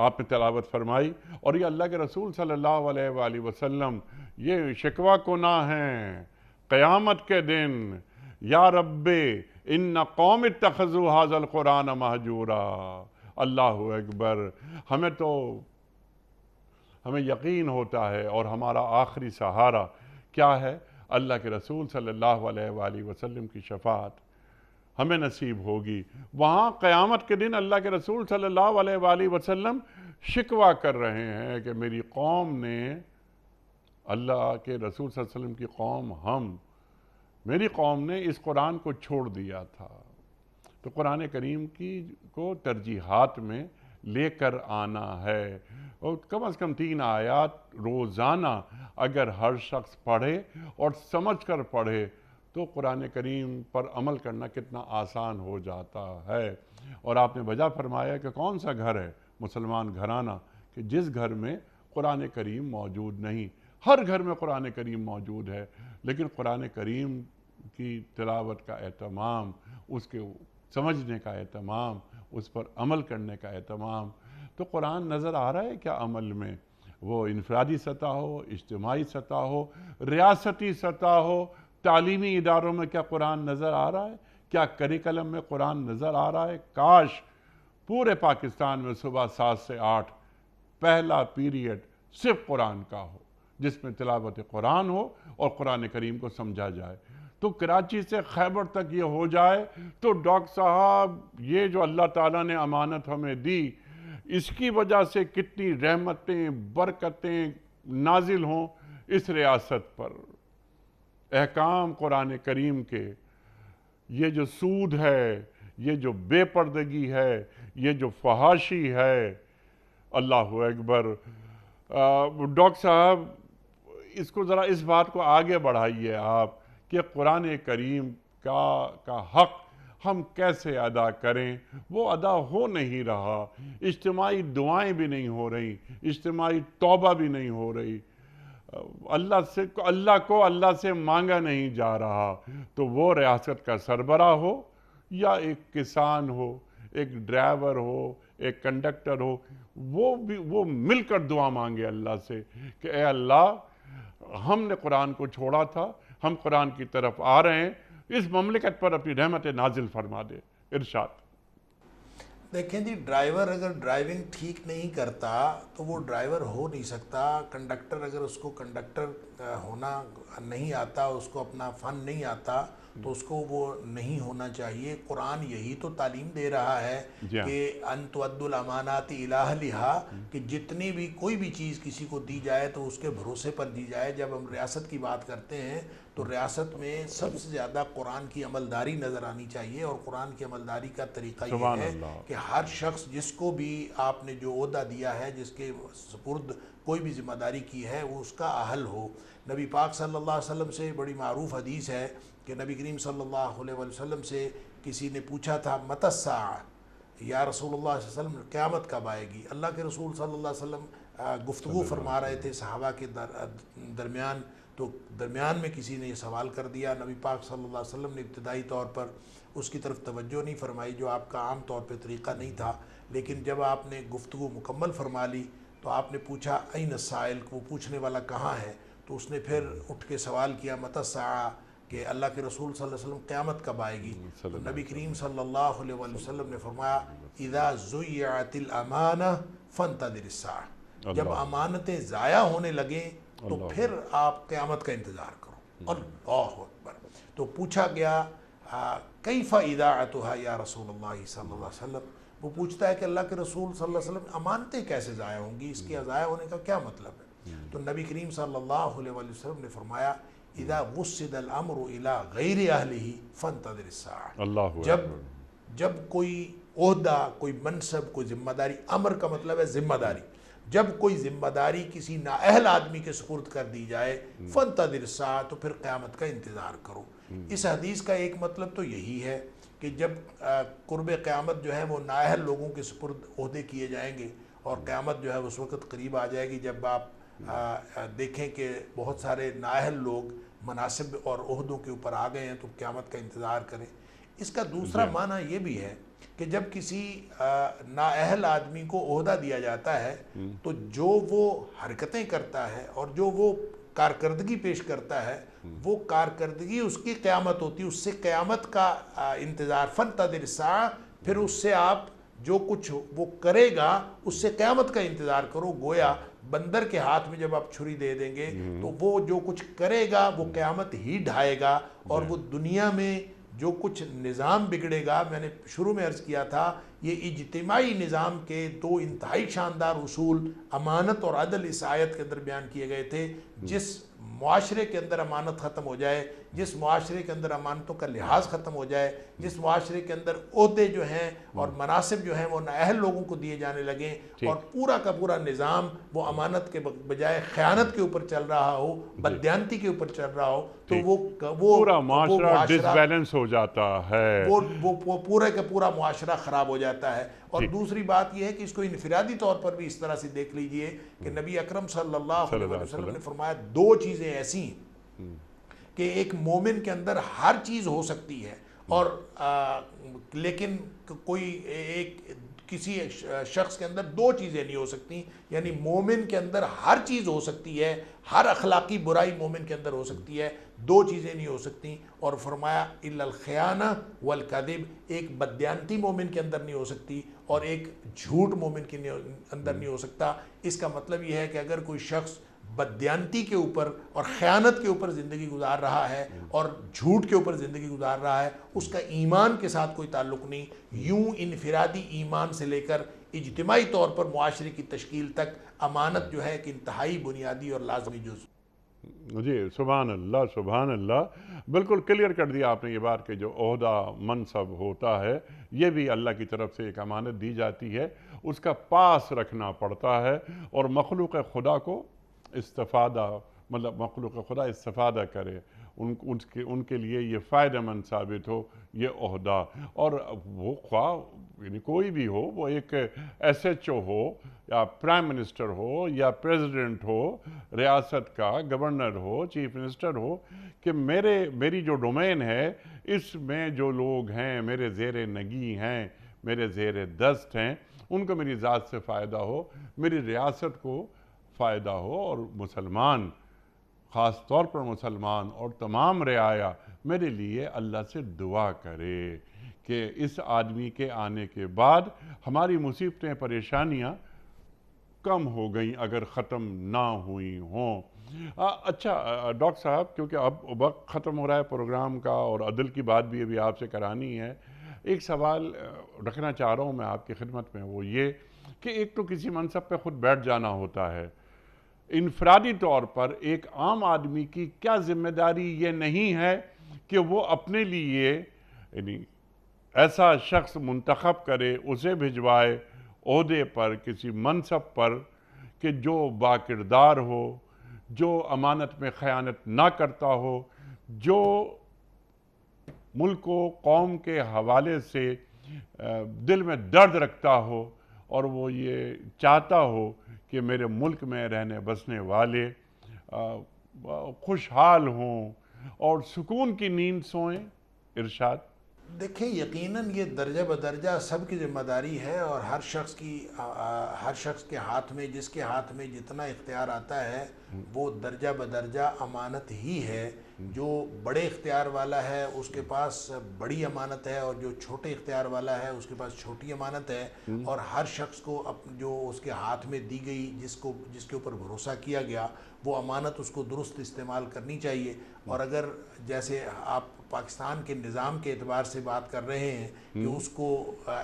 آپ نے تلاوت فرمائی، اور یہ اللہ کے رسول صلی اللہ علیہ وآلہ وسلم یہ شکوہ کناں ہیں قیامت کے دن، یا رب ان قوم اتخذوا ھذا القرآن مہجورا۔ اللہ اکبر۔ ہمیں یقین ہوتا ہے، اور ہمارا آخری سہارا کیا ہے؟ اللہ کے رسول صلی اللہ علیہ وآلہ وسلم کی شفاعت ہمیں نصیب ہوگی۔ وہاں قیامت کے دن اللہ کے رسول صلی اللہ علیہ وآلہ وسلم شکوہ کر رہے ہیں کہ میری قوم نے، اللہ کے رسول صلی اللہ علیہ وسلم کی قوم، میری قوم نے اس قرآن کو چھوڑ دیا تھا۔ تو قرآن کریم کو ترجیحات میں لے کر آنا ہے، اور کم از کم 3 آیات روزانہ اگر ہر شخص پڑھے اور سمجھ کر پڑھے تو قرآن کریم پر عمل کرنا کتنا آسان ہو جاتا ہے۔ اور آپ نے وجہ فرمایا کہ کون سا گھر ہے مسلمان گھرانہ کہ جس گھر میں قرآن کریم موجود نہیں۔ ہر گھر میں قرآن کریم موجود ہے، لیکن قرآن کریم کی تلاوت کا اہتمام، اس کے سمجھنے کا اہتمام، اس پر عمل کرنے کا اہتمام، تو قرآن نظر آ رہا ہے کیا عمل میں؟ وہ انفرادی سطح ہو، اجتماعی سطح ہو، ریاستی سطح ہو، تعلیمی اداروں میں کیا قرآن نظر آ رہا ہے؟ کیا کریکلم میں قرآن نظر آ رہا ہے؟ کاش پورے پاکستان میں صبح 7 سے 8 پہلا پیریڈ صرف قرآن کا ہو، جس میں تلاوت قرآن ہو اور قرآن کریم کو سمجھا جائے۔ تو کراچی سے خیبر تک یہ ہو جائے تو ڈاکٹر صاحب یہ جو اللہ تعالیٰ نے امانت ہمیں دی، اس کی وجہ سے کتنی رحمتیں، برکتیں نازل ہوں اس ریاست پر۔ احکام قرآن کریم کے، یہ جو سود ہے، یہ جو بے پردگی ہے، یہ جو فحاشی ہے، اللہ اکبر۔ ڈاکٹر صاحب اس کو ذرا اس بات کو آگے بڑھائیے آپ کہ قرآن کریم کا حق ہم کیسے ادا کریں؟ وہ ادا ہو نہیں رہا، اجتماعی دعائیں بھی نہیں ہو رہی، اجتماعی توبہ بھی نہیں ہو رہی، اللہ سے مانگا نہیں جا رہا۔ تو وہ ریاست کا سربراہ ہو یا ایک کسان ہو، ایک ڈرائیور ہو، ایک کنڈکٹر ہو، وہ مل کر دعا مانگے اللہ سے کہ اے اللہ، ہم نے قرآن کو چھوڑا تھا، ہم قرآن کی طرف آ رہے ہیں، اس مملکت پر اپنی رحمت نازل فرما دے۔ ارشاد۔ دیکھیں جی، ڈرائیور اگر ڈرائیونگ ٹھیک نہیں کرتا تو وہ ڈرائیور ہو نہیں سکتا۔ کنڈکٹر اگر اس کو کنڈکٹر ہونا نہیں آتا، اس کو اپنا فن نہیں آتا، تو اس کو وہ نہیں ہونا چاہیے۔ قرآن یہی تو تعلیم دے رہا ہے کہ ان تؤدوا الامانات الی اہلھا، کہ جتنی بھی کوئی بھی چیز کسی کو دی جائے تو اس کے بھروسے پر دی جائے۔ جب ہم ریاست کی بات کرتے ہیں تو ریاست میں سب سے زیادہ قرآن کی عملداری نظر آنی چاہیے، اور قرآن کی عملداری کا طریقہ یہ سبحان ہے اللہ۔ کہ ہر شخص جس کو بھی آپ نے جو عہدہ دیا ہے، جس کے سپرد کوئی بھی ذمہ داری کی ہے، وہ اس کا اہل ہو۔ نبی پاک صلی اللہ علیہ وسلم سے بڑی معروف حدیث ہے کہ نبی کریم صلی اللہ علیہ وسلم سے کسی نے پوچھا تھا متی الساعہ، یا رسول اللہ صلی اللہ علیہ وسلم قیامت کب آئے گی؟ اللہ کے رسول صلی اللہ علیہ وسلم گفتگو فرما رہے تھے صحابہ کے درمیان، تو درمیان میں کسی نے یہ سوال کر دیا۔ نبی پاک صلی اللہ علیہ وسلم نے ابتدائی طور پر اس کی طرف توجہ نہیں فرمائی، جو آپ کا عام طور پہ طریقہ نہیں تھا، لیکن جب آپ نے گفتگو مکمل فرما لی تو آپ نے پوچھا این السائل، وہ پوچھنے والا کہاں ہے؟ تو اس نے پھر اٹھ کے سوال کیا متی الساعہ، کہ اللہ کے رسول صلی اللہ علیہ وسلم قیامت کب آئے گی؟ تو نبی کریم صلی اللہ علیہ وسلم نے فرمایا اذا ضیعت الامانہ فانتظر الساعہ، جب امانتیں ضائع ہونے لگیں تو پھر آپ قیامت کا انتظار کرو۔ اللہ اکبر۔ تو پوچھا گیا کیف اذاعتها یا رسول اللہ صلی اللہ علیہ وسلم، وہ پوچھتا ہے کہ اللہ کے رسول صلی اللہ علیہ وسلم امانتیں کیسے ضائع ہوں گی، اس کے ضائع ہونے کا کیا مطلب ہے؟ تو نبی کریم صلی اللہ علیہ وسلم نے فرمایا اذا وسد الامر الى غیر اہلہ فانتظر الساعہ، اللہ جب کوئی عہدہ، کوئی منصب، کوئی ذمہ داری، امر کا مطلب ہے ذمہ داری، جب کوئی ذمہ داری کسی نااہل آدمی کے سپرد کر دی جائے فانتظر الساعہ، تو پھر قیامت کا انتظار کرو۔ اس حدیث کا ایک مطلب تو یہی ہے کہ جب قرب قیامت جو ہے وہ نااہل لوگوں کے سپرد عہدے کیے جائیں گے، اور قیامت جو ہے اس وقت قریب آ جائے گی جب آپ دیکھیں کہ بہت سارے نااہل لوگ مناصب اور عہدوں کے اوپر آ گئے ہیں، تو قیامت کا انتظار کریں۔ اس کا دوسرا معنی یہ بھی ہے کہ جب کسی نااہل آدمی کو عہدہ دیا جاتا ہے تو جو وہ حرکتیں کرتا ہے اور جو وہ کارکردگی پیش کرتا ہے، وہ کارکردگی اس کی قیامت ہوتی ہے، اس سے قیامت کا انتظار، فانتظر الساعہ، پھر اس سے آپ جو کچھ وہ کرے گا اس سے قیامت کا انتظار کرو۔ گویا بندر کے ہاتھ میں جب آپ چھری دے دیں گے تو وہ جو کچھ کرے گا وہ قیامت ہی ڈھائے گا، اور وہ دنیا میں جو کچھ نظام بگڑے گا، میں نے شروع میں عرض کیا تھا یہ اجتماعی نظام کے دو انتہائی شاندار اصول امانت اور عدل اس آیت کے اندر بیان کیے گئے تھے۔ جس معاشرے کے اندر امانت ختم ہو جائے، جس معاشرے کے اندر امانتوں کا لحاظ ختم ہو جائے، جس معاشرے کے اندر عہدے جو ہیں اور مناصب جو ہیں وہ نااہل لوگوں کو دیے جانے لگیں، اور پورا کا پورا نظام وہ امانت کے بجائے خیانت کے اوپر چل رہا ہو، بددیانتی کے اوپر چل رہا ہو، تو وہ پورا معاشرہ ڈس بیلنس ہو جاتا ہے، وہ پورے کا پورا معاشرہ خراب ہو جاتا ہے۔ اور دوسری بات یہ ہے کہ اس کو انفرادی طور پر بھی اس طرح سے دیکھ لیجئے کہ نبی اکرم صلی اللہ علیہ وسلم نے فرمایا دو چیزیں ایسی ہیں کہ ایک مومن کے اندر ہر چیز ہو سکتی ہے، اور لیکن کوئی ایک کسی شخص کے اندر دو چیزیں نہیں ہو سکتی، یعنی مومن کے اندر ہر چیز ہو سکتی ہے، ہر اخلاقی برائی مومن کے اندر ہو سکتی ہے، دو چیزیں نہیں ہو سکتی۔ اور فرمایا الا الخیانہ والکذب، ایک بددیانتی مومن کے اندر نہیں ہو سکتی اور ایک جھوٹ مومن کے اندر نہیں ہو سکتا۔ اس کا مطلب یہ ہے کہ اگر کوئی شخص بددیانتی کے اوپر اور خیانت کے اوپر زندگی گزار رہا ہے اور جھوٹ کے اوپر زندگی گزار رہا ہے، اس کا ایمان کے ساتھ کوئی تعلق نہیں۔ یوں انفرادی ایمان سے لے کر اجتماعی طور پر معاشرے کی تشکیل تک امانت جو ہے ایک انتہائی بنیادی اور لازمی جزء۔ جی سبحان اللہ، سبحان اللہ، بالکل کلیئر کر دیا آپ نے یہ بات کہ جو عہدہ منصب ہوتا ہے یہ بھی اللہ کی طرف سے ایک امانت دی جاتی ہے، اس کا پاس رکھنا پڑتا ہے، اور مخلوق خدا کو استفادہ، مطلب مخلوق خدا استفادہ کرے، ان کے لیے یہ فائدہ مند ثابت ہو یہ عہدہ، اور وہ خواہ یعنی کوئی بھی ہو، وہ ایک ایس ایچ او ہو یا پرائم منسٹر ہو یا پریزیڈنٹ ہو، ریاست کا گورنر ہو، چیف منسٹر ہو، کہ میری جو ڈومین ہے اس میں جو لوگ ہیں میرے زیر نگی ہیں، میرے زیر دست ہیں، ان کو میری ذات سے فائدہ ہو، میری ریاست کو فائدہ ہو، اور مسلمان خاص طور پر مسلمان اور تمام رعایا میرے لیے اللہ سے دعا کرے کہ اس آدمی کے آنے کے بعد ہماری مصیبتیں پریشانیاں کم ہو گئیں اگر ختم نہ ہوئی ہوں۔ اچھا ڈاکٹر صاحب، کیونکہ اب وقت ختم ہو رہا ہے پروگرام کا اور عدل کی بات بھی ابھی آپ سے کرانی ہے، ایک سوال رکھنا چاہ رہا ہوں میں آپ کی خدمت میں، وہ یہ کہ ایک تو کسی منصب پہ خود بیٹھ جانا ہوتا ہے، انفرادی طور پر ایک عام آدمی کی کیا ذمہ داری یہ نہیں ہے کہ وہ اپنے لیے یعنی ایسا شخص منتخب کرے، اسے بھجوائے عہدے پر، کسی منصب پر کہ جو باکردار ہو، جو امانت میں خیانت نہ کرتا ہو، جو ملک و قوم کے حوالے سے دل میں درد رکھتا ہو، اور وہ یہ چاہتا ہو کہ میرے ملک میں رہنے بسنے والے خوشحال ہوں اور سکون کی نیند سوئیں۔ ارشاد۔ دیکھیں، یقیناً یہ درجہ بدرجہ سب کی ذمہ داری ہے، اور ہر شخص کے ہاتھ میں، جس کے ہاتھ میں جتنا اختیار آتا ہے وہ درجہ بدرجہ امانت ہی ہے۔ جو بڑے اختیار والا ہے اس کے پاس بڑی امانت ہے، اور جو چھوٹے اختیار والا ہے اس کے پاس چھوٹی امانت ہے، اور ہر شخص کو جو اس کے ہاتھ میں دی گئی، جس کے اوپر بھروسہ کیا گیا، وہ امانت اس کو درست استعمال کرنی چاہیے۔ اور اگر جیسے آپ پاکستان کے نظام کے اعتبار سے بات کر رہے ہیں کہ اس کو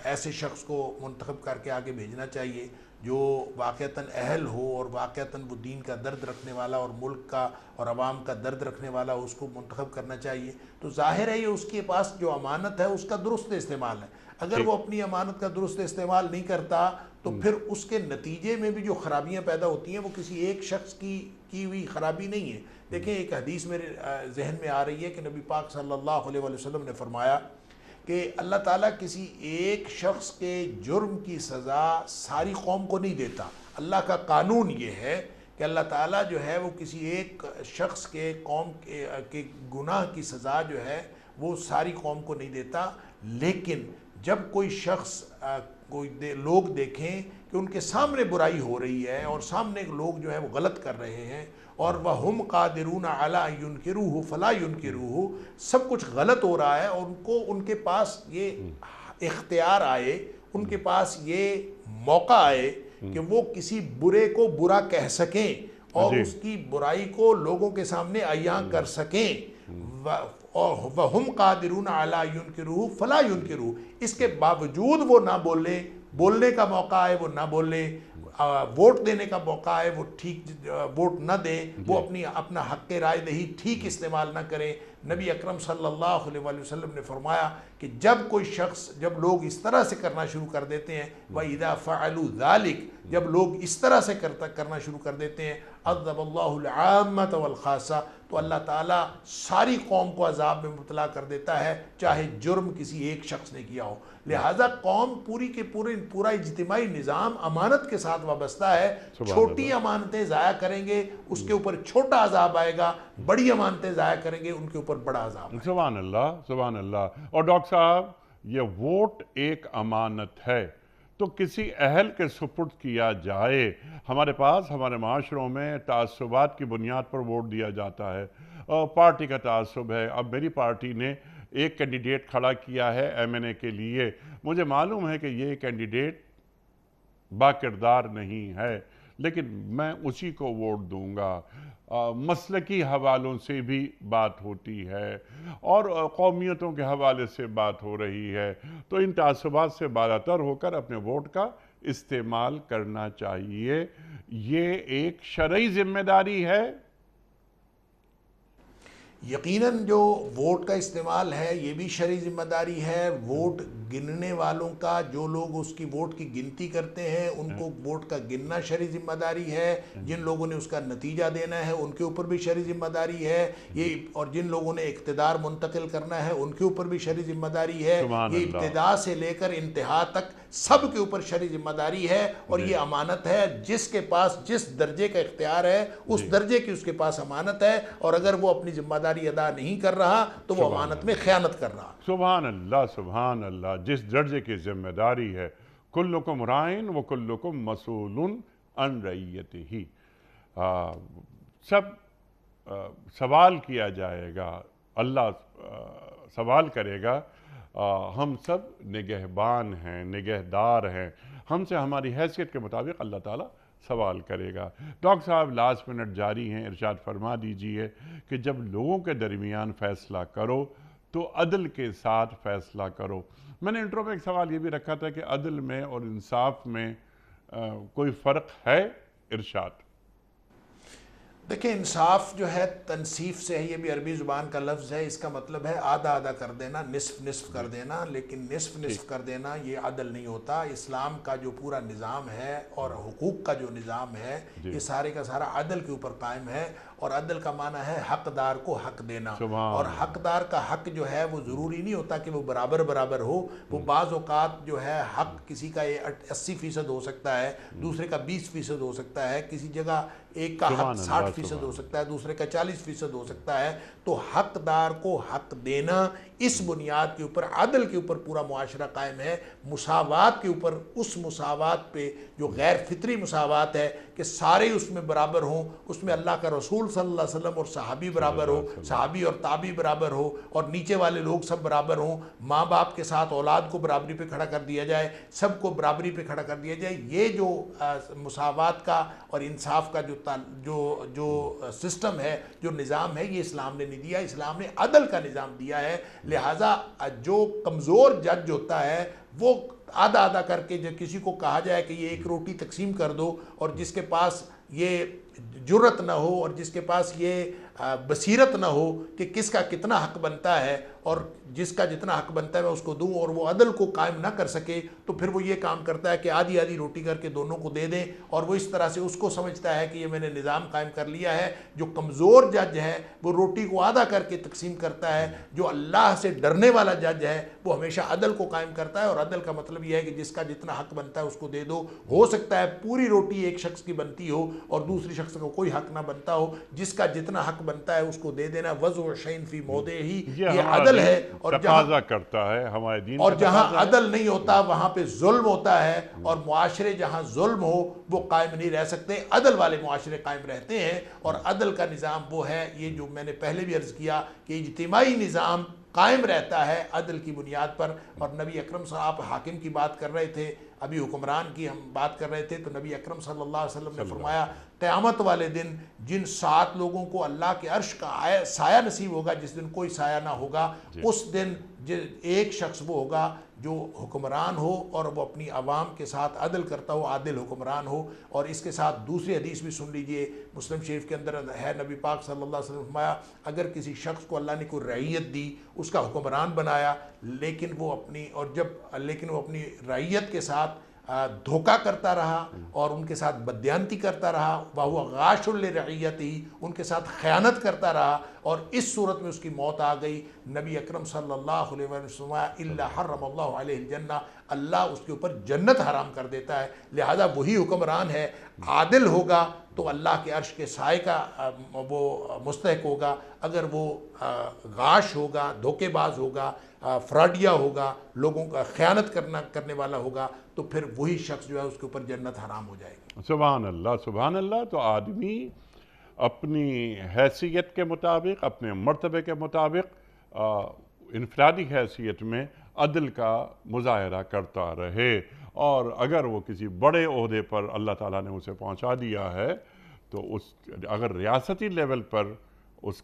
ایسے شخص کو منتخب کر کے آگے بھیجنا چاہیے جو واقعتاً اہل ہو، اور واقعتاً وہ دین کا درد رکھنے والا اور ملک کا اور عوام کا درد رکھنے والا، اس کو منتخب کرنا چاہیے، تو ظاہر ہے یہ اس کے پاس جو امانت ہے اس کا درست استعمال ہے۔ اگر وہ اپنی امانت کا درست استعمال نہیں کرتا تو پھر اس کے نتیجے میں بھی جو خرابیاں پیدا ہوتی ہیں وہ کسی ایک شخص کی ہوئی خرابی نہیں ہے۔ دیکھیں، ایک حدیث میرے ذہن میں آ رہی ہے کہ نبی پاک صلی اللہ علیہ وسلم نے فرمایا کہ اللہ تعالیٰ کسی ایک شخص کے جرم کی سزا ساری قوم کو نہیں دیتا۔ اللہ کا قانون یہ ہے کہ اللہ تعالیٰ جو ہے وہ کسی ایک شخص کے قوم کے گناہ کی سزا جو ہے وہ ساری قوم کو نہیں دیتا، لیکن جب کوئی شخص لوگ دیکھیں کہ ان کے سامنے برائی ہو رہی ہے اور سامنے لوگ جو ہے وہ غلط کر رہے ہیں، اور وَهُمْ قَادِرُونَ عَلَىٰ أَن يُنْكِرُوهُ فَلَا يُنْكِرُوهُ، سب کچھ غلط ہو رہا ہے اور ان کے پاس یہ اختیار آئے، ان کے پاس یہ موقع آئے کہ وہ کسی برے کو برا کہہ سکیں اور اس کی برائی کو لوگوں کے سامنے عیاں کر سکیں، وَهُمْ قَادِرُونَ عَلَىٰ أَن يُنْكِرُوهُ فَلَا يُنْكِرُوهُ، اس کے باوجود وہ نہ بولے، بولنے کا موقع آئے وہ نہ بولے، ووٹ دینے کا موقع ہے وہ ٹھیک ووٹ نہ دیں، وہ اپنا حق رائے دہی ٹھیک استعمال نہ کریں۔ نبی اکرم صلی اللہ علیہ وسلم نے فرمایا کہ جب لوگ اس طرح سے کرنا شروع کر دیتے ہیں، وَإِذَا فَعَلُوا ذَلِكَ، جب لوگ اس طرح سے کرنا شروع کر دیتے ہیں، عَذَّبَ اللَّهُ الْعَامَّةَ وَالْخَاصَّةَ، تو اللہ تعالیٰ ساری قوم کو عذاب میں مبتلا کر دیتا ہے، چاہے جرم کسی ایک شخص نے کیا ہو۔ لہٰذا قوم پورا اجتماعی نظام امانت کے ساتھ وابستہ ہے۔ چھوٹی امانتیں ضائع کریں گے اس کے اوپر چھوٹا عذاب آئے گا، بڑی امانتیں ضائع کریں گے ان کے اوپر بڑا عذاب آئے گا۔ سبحان اللہ، سبحان اللہ۔ اور ڈاکٹر صاحب، یہ ووٹ ایک امانت ہے تو کسی اہل کے سپرد کیا جائے۔ ہمارے پاس ہمارے معاشروں میں تعصبات کی بنیاد پر ووٹ دیا جاتا ہے، پارٹی کا تعصب ہے۔ اب میری پارٹی نے ایک کینڈیڈیٹ کھڑا کیا ہے MNA کے لیے، مجھے معلوم ہے کہ یہ کینڈیڈیٹ باکردار نہیں ہے، لیکن میں اسی کو ووٹ دوں گا۔ مسلکی حوالوں سے بھی بات ہوتی ہے اور قومیتوں کے حوالے سے بات ہو رہی ہے، تو ان تعصبات سے بالاتر ہو کر اپنے ووٹ کا استعمال کرنا چاہیے۔ یہ ایک شرعی ذمہ داری ہے۔ یقیناً جو ووٹ کا استعمال ہے یہ بھی شرعی ذمہ داری ہے۔ ووٹ گننے والوں کا، جو لوگ اس کی ووٹ کی گنتی کرتے ہیں ان کو ووٹ کا گننا شرعی ذمہ داری ہے۔ جن لوگوں نے اس کا نتیجہ دینا ہے ان کے اوپر بھی شرعی ذمہ داری ہے، اور جن لوگوں نے اقتدار منتقل کرنا ہے ان کے اوپر بھی شرعی ذمہ داری ہے۔ یہ ابتدا سے لے کر انتہا تک سب کے اوپر شرعی ذمہ داری ہے، اور یہ امانت ہے۔ جس کے پاس جس درجے کا اختیار ہے اس درجے کی اس کے پاس امانت ہے، اور اگر وہ اپنی ذمہ داری ادا نہیں کر رہا تو وہ امانت میں خیانت کر رہا۔ سبحان اللہ، سبحان اللہ۔ جس درجے کی ذمہ داری ہے، کلکم رائن و کلکم مسئول عن رعیتہ، سب سوال کیا جائے گا، اللہ سوال کرے گا۔ ہم سب نگہبان ہیں، نگہدار ہیں، ہم سے ہماری حیثیت کے مطابق اللہ تعالیٰ سوال کرے گا۔ ڈاکٹر صاحب، لاسٹ منٹ جاری ہیں، ارشاد فرما دیجئے کہ جب لوگوں کے درمیان فیصلہ کرو تو عدل کے ساتھ فیصلہ کرو۔ میں نے انٹرو میں ایک سوال یہ بھی رکھا تھا کہ عدل میں اور انصاف میں کوئی فرق ہے؟ ارشاد۔ دیکھیں انصاف جو ہے تنصیف سے ہے، یہ بھی عربی زبان کا لفظ ہے، اس کا مطلب ہے آدھا آدھا کر دینا، نصف نصف کر دینا، لیکن نصف نصف کر دینا یہ عدل نہیں ہوتا۔ اسلام کا جو پورا نظام ہے اور حقوق کا جو نظام ہے یہ سارے کا سارا عدل کے اوپر قائم ہے، اور عدل کا معنی ہے حقدار کو حق دینا، اور سبحان حقدار کا حق جو ہے وہ ضروری نہیں ہوتا کہ وہ برابر برابر ہو، وہ بعض اوقات جو ہے حق کسی کا 80% ہو سکتا ہے، دوسرے کا 20% ہو سکتا ہے، کسی جگہ ایک کا حق سبحان اللہ 60% ہو سبحان سکتا ہے، دوسرے کا 40% ہو سکتا ہے۔ تو حقدار کو حق دینا، اس بنیاد کے اوپر عدل کے اوپر پورا معاشرہ قائم ہے، مساوات کے اوپر، اس مساوات پہ جو غیر فطری مساوات ہے کہ سارے اس میں برابر ہوں، اس میں اللہ کا رسول صلی اللہ علیہ وسلم اور صحابی برابر ہو، صحابی اور تابعی برابر ہو، اور نیچے والے لوگ سب برابر ہوں، ماں باپ کے ساتھ اولاد کو برابری پہ کھڑا کر دیا جائے، سب کو برابری پہ کھڑا کر دیا جائے۔ یہ جو مساوات کا اور انصاف کا جو سسٹم ہے، جو نظام ہے، یہ اسلام نے نہیں دیا، اسلام نے عدل کا نظام دیا ہے۔ لہٰذا جو کمزور جج ہوتا ہے وہ آدھا آدھا کر کے جب کسی کو کہا جائے کہ یہ ایک روٹی تقسیم کر دو، اور جس کے پاس یہ جرت نہ ہو اور جس کے پاس یہ بصیرت نہ ہو کہ کس کا کتنا حق بنتا ہے اور جس کا جتنا حق بنتا ہے میں اس کو دوں، اور وہ عدل کو قائم نہ کر سکے، تو پھر وہ یہ کام کرتا ہے کہ آدھی آدھی روٹی کر کے دونوں کو دے دیں، اور وہ اس طرح سے اس کو سمجھتا ہے کہ یہ میں نے نظام قائم کر لیا ہے۔ جو کمزور جج ہے وہ روٹی کو آدھا کر کے تقسیم کرتا ہے، جو اللہ سے ڈرنے والا جج ہے وہ ہمیشہ عدل کو قائم کرتا ہے، اور عدل کا مطلب یہ ہے کہ جس کا جتنا حق بنتا ہے اس کو دے دو۔ ہو سکتا ہے پوری روٹی ایک شخص کی بنتی ہو اور دوسری شخص کو کوئی حق نہ بنتا ہو، جس کا جتنا حق بنتا ہے اس کو دے دینا، وضع شیء فی موضعہ ہی، یہ ہمارا عدل دین ہے۔ اور تقاضا کرتا ہے، ہمارے دین اور کا جہاں تقاضا ہے۔ عدل نہیں ہوتا وہاں پہ ظلم ہوتا ہے، اور معاشرے جہاں ظلم ہو وہ قائم نہیں رہ سکتے، عدل والے معاشرے قائم رہتے ہیں۔ اور عدل کا نظام وہ ہے، یہ جو میں نے پہلے بھی عرض کیا کہ اجتماعی نظام قائم رہتا ہے عدل کی بنیاد پر۔ اور نبی اکرم صلی اللہ، آپ حاکم کی بات کر رہے تھے، ابھی حکمران کی ہم بات کر رہے تھے، تو نبی اکرم صلی اللہ علیہ وسلم نے فرمایا قیامت والے دن جن 7 لوگوں کو اللہ کے عرش کا سایہ نصیب ہوگا، جس دن کوئی سایہ نہ ہوگا، اس دن ایک شخص وہ ہوگا جو حکمران ہو اور وہ اپنی عوام کے ساتھ عدل کرتا ہو، عادل حکمران ہو۔ اور اس کے ساتھ دوسری حدیث بھی سن لیجئے، مسلم شریف کے اندر ہے، نبی پاک صلی اللہ علیہ وسلم نے فرمایا اگر کسی شخص کو اللہ نے کوئی رعیت دی، اس کا حکمران بنایا، لیکن وہ اپنی رعیت کے ساتھ دھوکہ کرتا رہا اور ان کے ساتھ بددیانتی کرتا رہا، وَهُوَ غَاشٌ لِرَعِيَّتِهِ، ان کے ساتھ خیانت کرتا رہا، اور اس صورت میں اس کی موت آ گئی، نبی اکرم صلی اللہ علیہ وسلم اِلَّا حَرَّمَ اللَّهُ عَلَيْهِ الْجَنَّةَ، اللہ اس کے اوپر جنت حرام کر دیتا ہے۔ لہذا وہی حکمران ہے، عادل ہوگا تو اللہ کے عرش کے سائے کا وہ مستحق ہوگا، اگر وہ غاش ہوگا، دھوکے باز ہوگا، فراڈیا ہوگا، لوگوں کا خیانت کرنے والا ہوگا، تو پھر وہی شخص جو ہے اس کے اوپر جنت حرام ہو جائے گی۔ سبحان اللہ سبحان اللہ۔ تو آدمی اپنی حیثیت کے مطابق، اپنے مرتبے کے مطابق انفرادی حیثیت میں عدل کا مظاہرہ کرتا رہے، اور اگر وہ کسی بڑے عہدے پر اللہ تعالیٰ نے اسے پہنچا دیا ہے تو اگر ریاستی لیول پر اس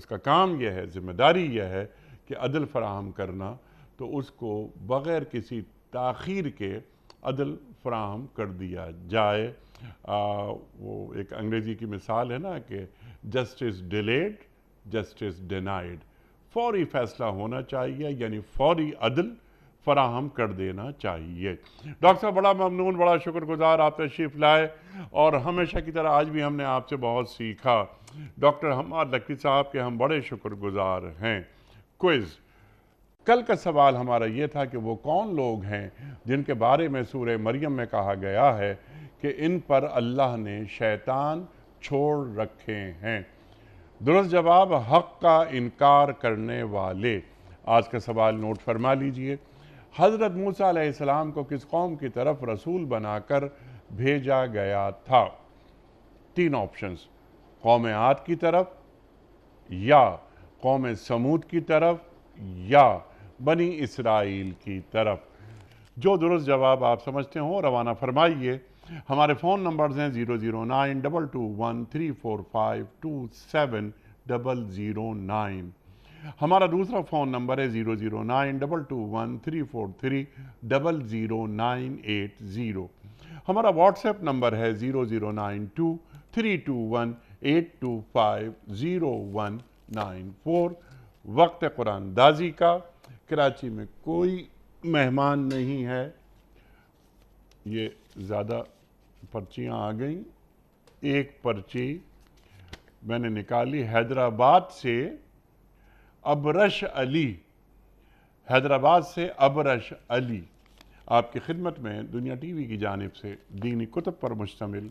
کا کام یہ ہے، ذمہ داری یہ ہے کہ عدل فراہم کرنا، تو اس کو بغیر کسی تاخیر کے عدل فراہم کر دیا جائے۔ وہ ایک انگریزی کی مثال ہے نا کہ جسٹس ڈیلیڈ جسٹس ڈینائیڈ، فوری فیصلہ ہونا چاہیے، یعنی فوری عدل فراہم کر دینا چاہیے۔ ڈاکٹر صاحب بڑا ممنون، بڑا شکر گزار، آپ تشریف لائے، اور ہمیشہ کی طرح آج بھی ہم نے آپ سے بہت سیکھا۔ ڈاکٹر حماد لکھی صاحب کے ہم بڑے شکر گزار ہیں۔ کوئز کل کا سوال ہمارا یہ تھا کہ وہ کون لوگ ہیں جن کے بارے میں سورہ مریم میں کہا گیا ہے کہ ان پر اللہ نے شیطان چھوڑ رکھے ہیں؟ درست جواب حق کا انکار کرنے والے۔ آج کا سوال نوٹ فرما لیجئے۔ حضرت موسیٰ علیہ السلام کو کس قوم کی طرف رسول بنا کر بھیجا گیا تھا؟ 3 آپشنز، قوم عاد کی طرف، یا قوم سمود کی طرف، یا بنی اسرائیل کی طرف۔ جو درست جواب آپ سمجھتے ہوں روانہ فرمائیے۔ ہمارے فون نمبرز ہیں 009221345270009۔ ہمارا دوسرا فون نمبر ہے 009221343000980۔ ہمارا واٹس ایپ نمبر ہے 00923211 825019 وقت قرآن دازی کا۔ کراچی میں کوئی مہمان نہیں ہے۔ یہ زیادہ پرچیاں آ گئیں۔ ایک پرچی میں نے نکالی حیدرآباد سے ابرش علی، حیدرآباد سے ابرش علی آپ کی خدمت میں دنیا ٹی وی کی جانب سے دینی کتب پر مشتمل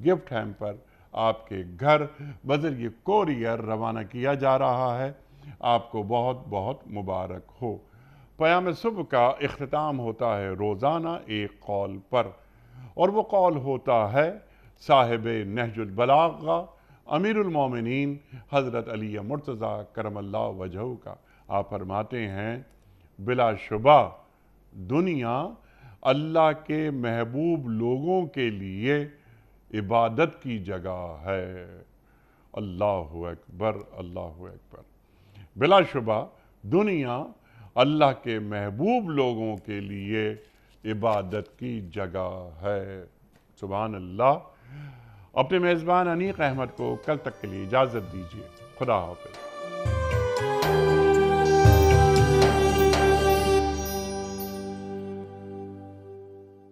گفٹ ہیمپر آپ کے گھر بذریعہ کوریئر روانہ کیا جا رہا ہے۔ آپ کو بہت بہت مبارک ہو۔ پیام صبح کا اختتام ہوتا ہے روزانہ ایک قول پر، اور وہ قول ہوتا ہے صاحب نہج البلاغہ امیر المومنین حضرت علی مرتضیٰ کرم اللہ وجہہ کا۔ آپ فرماتے ہیں بلا شبہ دنیا اللہ کے محبوب لوگوں کے لیے عبادت کی جگہ ہے۔ اللہ اکبر، اللہ اکبر۔ بلا شبہ دنیا اللہ کے محبوب لوگوں کے لیے عبادت کی جگہ ہے۔ سبحان اللہ۔ اپنے میزبان انیق احمد کو کل تک کے لیے اجازت دیجیے۔ خدا حافظ۔